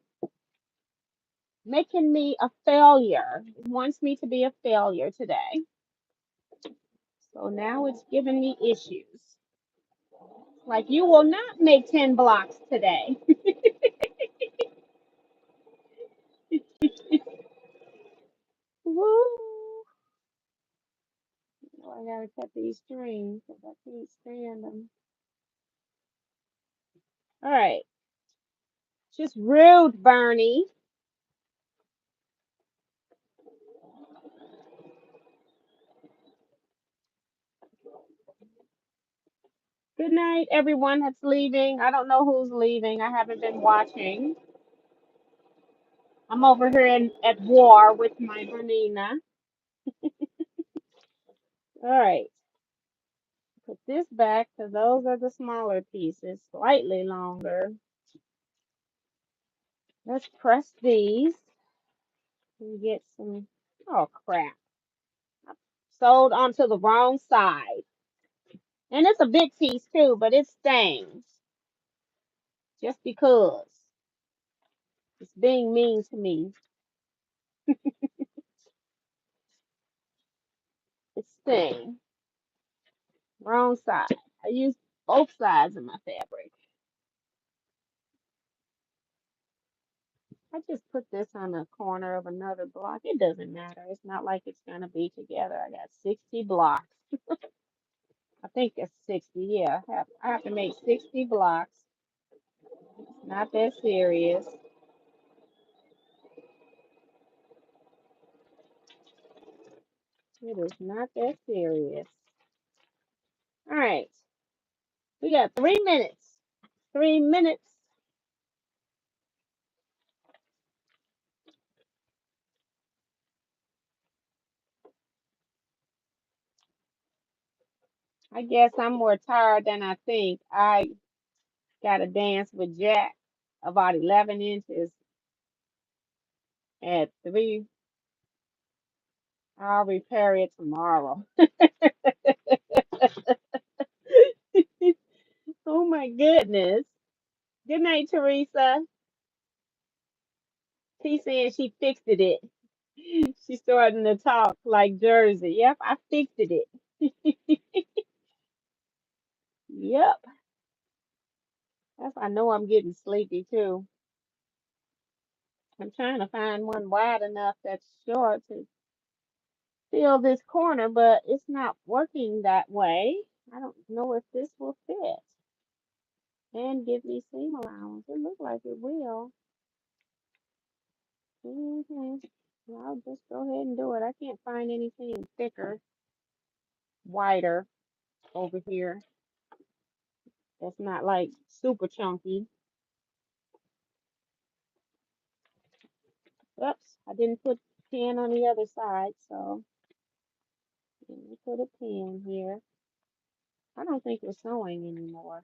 making me a failure. It wants me to be a failure today. So now it's giving me issues. Like you will not make 10 blocks today. Woo! Oh, I gotta cut these strings because I can't stand them. All right. Just rude, Bernie. Good night, everyone that's leaving. I don't know who's leaving. I haven't been watching. I'm over here at war with my Bernina. All right. Put this back because those are the smaller pieces, slightly longer. Let's press these and get some. Oh, crap. Sewed onto the wrong side. And it's a big piece too, but it stains just because it's being mean to me. It's stained. Wrong side. I use both sides of my fabric. I just put this on the corner of another block. It doesn't matter. It's not like it's going to be together. I got 60 blocks. I think it's 60. Yeah, I have to make 60 blocks. Not that serious. It is not that serious. All right. We got 3 minutes. 3 minutes. I guess I'm more tired than I think. I got to dance with Jack about 11 inches at 3. I'll repair it tomorrow. Oh my goodness. Good night, Teresa. She said she fixed it. She's starting to talk like Jersey. Yep, I fixed it. Yep. That's I know I'm getting sleepy too. I'm trying to find one wide enough that's short to fill this corner, but it's not working that way. I don't know if this will fit and give me seam allowance. It looks like it will. I'll just go ahead and do it. I can't find anything thicker, wider over here. That's not like super chunky. Oops, I didn't put pin on the other side, so let me put a pin here. I don't think we're sewing anymore.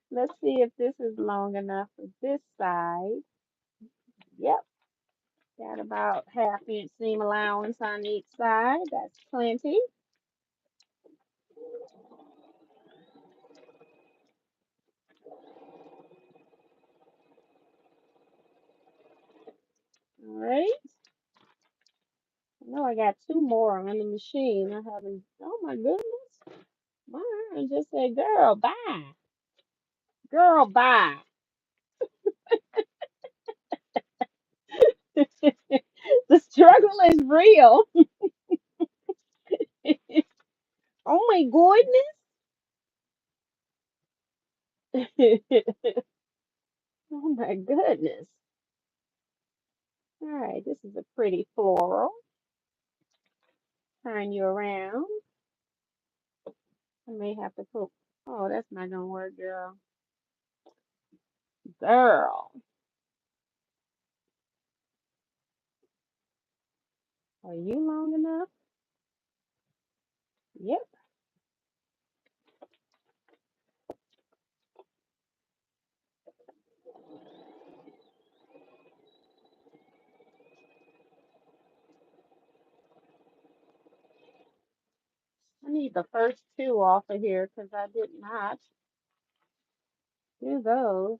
Let's see if this is long enough for this side. Yep, got about ½ inch seam allowance on each side. That's plenty. All right. I know I got 2 more on the machine. I haven't. Oh my goodness. My iron just said, "Girl, bye. Girl, bye." The struggle is real. Oh my goodness. Oh my goodness. All right, this is a pretty floral. Turn you around. I may have to put, oh, that's not gonna work, girl. Girl, are you long enough? Yep. I need the first 2 off of here because I did not do those.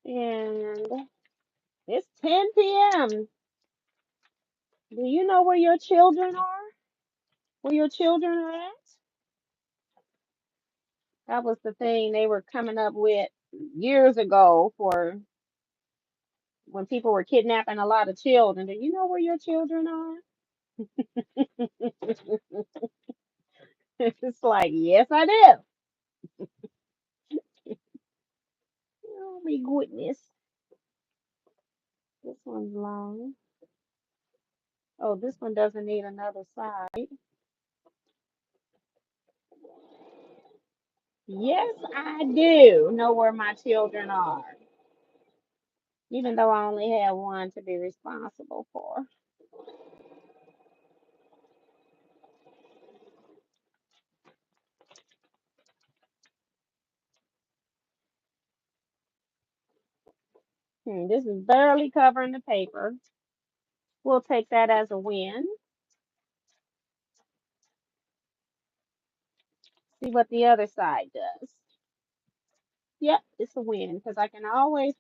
And it's 10 p.m. Do you know where your children are? Where your children are at? That was the thing they were coming up with years ago for when people were kidnapping a lot of children. Do you know where your children are? It's like, yes, I do. Oh my goodness. This one's long. Oh, this one doesn't need another side. Yes, I do know where my children are, even though I only have one to be responsible for. This is barely covering the paper. We'll take that as a win. See what the other side does. Yep, it's a win because I can always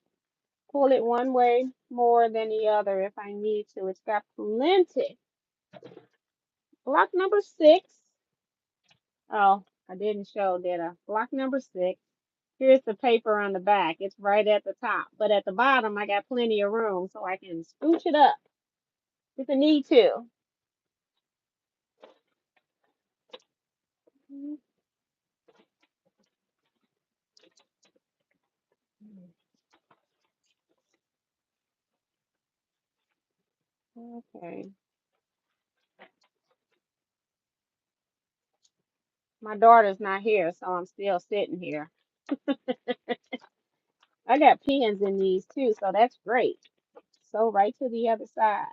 pull it one way more than the other if I need to. It's got plenty. Block number 6. Oh, I didn't show, did I? Block number 6. Here's the paper on the back. It's right at the top. But at the bottom, I got plenty of room so I can scooch it up if I need to. Okay. My daughter's not here, so I'm still sitting here. I got pins in these too, so that's great. So right to the other side.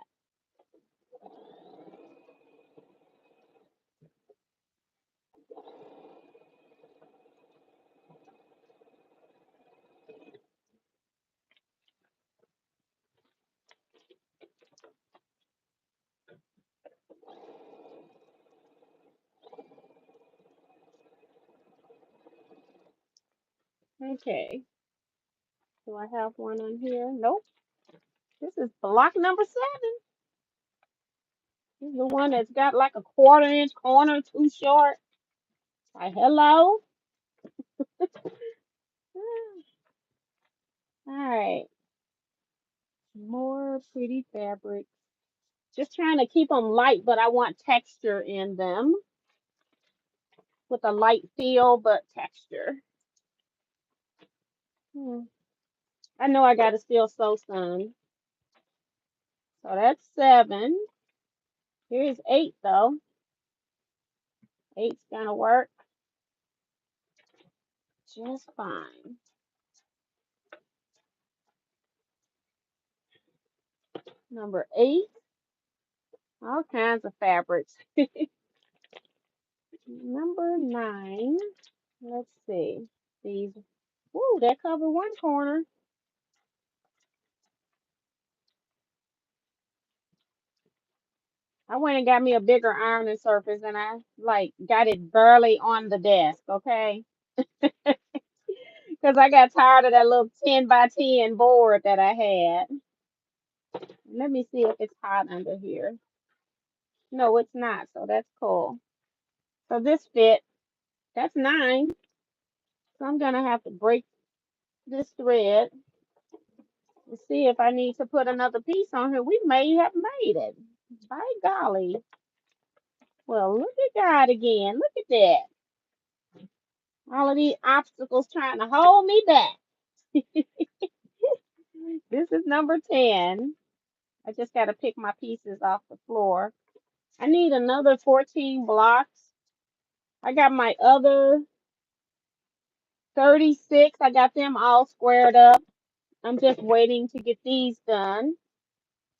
Okay. Do I have one on here? Nope. This is block number 7. This is the one that's got like a 1/4 inch corner too short. Like, hello? All right. More pretty fabric. Just trying to keep them light, but I want texture in them with a light feel, but texture. Hmm. I know I got to still sew some. So that's 7. Here's 8, though. 8's going to work just fine. Number 8, all kinds of fabrics. Number 9, let's see. These, ooh, that covered one corner. I went and got me a bigger ironing surface and I like got it barely on the desk, okay? Because I got tired of that little 10 by 10 board that I had. Let me see if it's hot under here. No, it's not, so that's cool. So this fit, that's 9. So I'm gonna have to break this thread and see if I need to put another piece on here. We may have made it. By golly. Well, look at God again. Look at that. All of these obstacles trying to hold me back. This is number 10. I just got to pick my pieces off the floor. I need another 14 blocks. I got my other 36. I got them all squared up. I'm just waiting to get these done.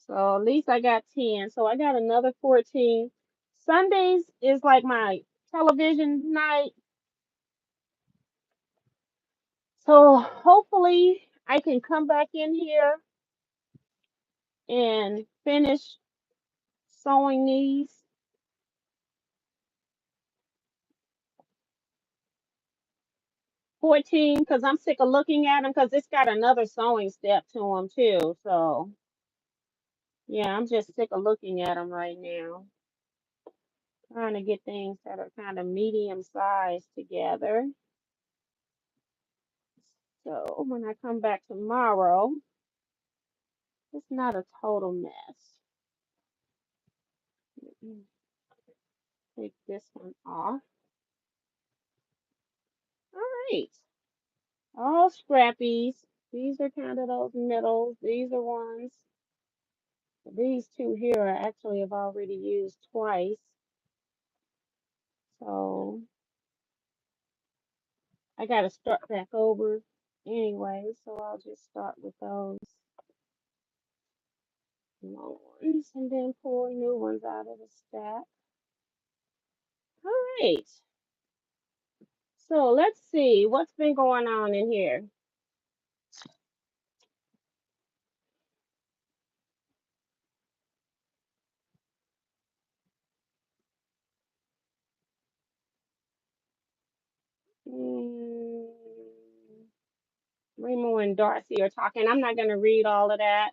So at least I got 10. So I got another 14. Sundays is like my television night. So hopefully I can come back in here and finish sewing these. 14 because I'm sick of looking at them because it's got another sewing step to them too. So yeah, I'm just sick of looking at them right now. Trying to get things that are kind of medium sized together. So when I come back tomorrow, it's not a total mess. Let me take this one off. All right. All scrappies. These are kind of those middles. These are ones. These two here I actually have already used twice. So I got to start back over anyway. So I'll just start with those long ones and then pull new ones out of the stack. All right. So let's see what's been going on in here. Mm, Remo and Darcy are talking. I'm not going to read all of that.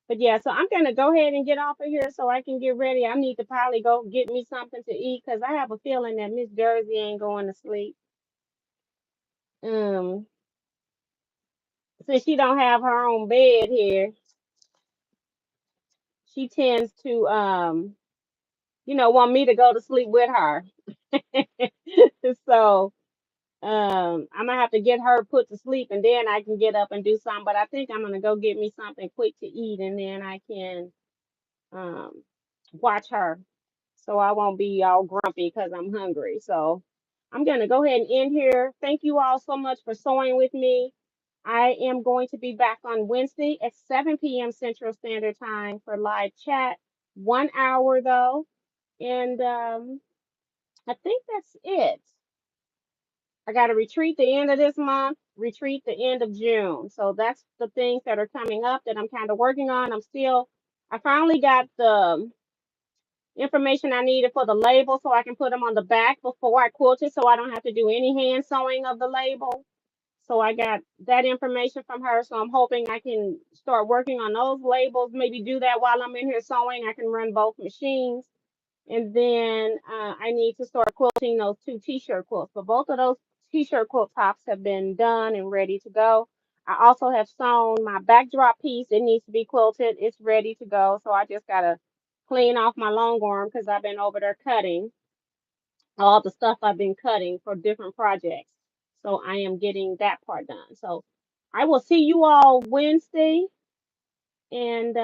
But yeah, so I'm gonna go ahead and get off of here so I can get ready. I need to probably go get me something to eat because I have a feeling that Miss Jersey ain't going to sleep. Um, since she don't have her own bed here, she tends to want me to go to sleep with her. So I'm gonna have to get her put to sleep and then I can get up and do something. But I think I'm gonna go get me something quick to eat and then I can um, watch her, so I won't be all grumpy because I'm hungry. So I'm gonna go ahead and end here. Thank you all so much for sewing with me. I am going to be back on Wednesday at 7 p.m. Central Standard Time for live chat. 1 hour though, and I think that's it. I got a retreat the end of this month, retreat the end of June. So that's the things that are coming up that I'm kind of working on. I finally got the information I needed for the label so I can put them on the back before I quilt it so I don't have to do any hand sewing of the label. So I got that information from her. So I'm hoping I can start working on those labels, maybe do that while I'm in here sewing. I can run both machines. And then I need to start quilting those two t-shirt quilts. But both of those t-shirt quilt tops have been done and ready to go. I also have sewn my backdrop piece. It needs to be quilted. It's ready to go. So I just gotta clean off my long arm because I've been over there cutting all the stuff I've been cutting for different projects. So I am getting that part done. So I will see you all Wednesday. And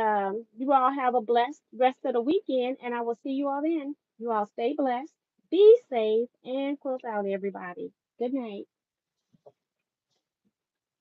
you all have a blessed rest of the weekend, and I will see you all then. You all stay blessed, be safe, and close out, everybody. Good night.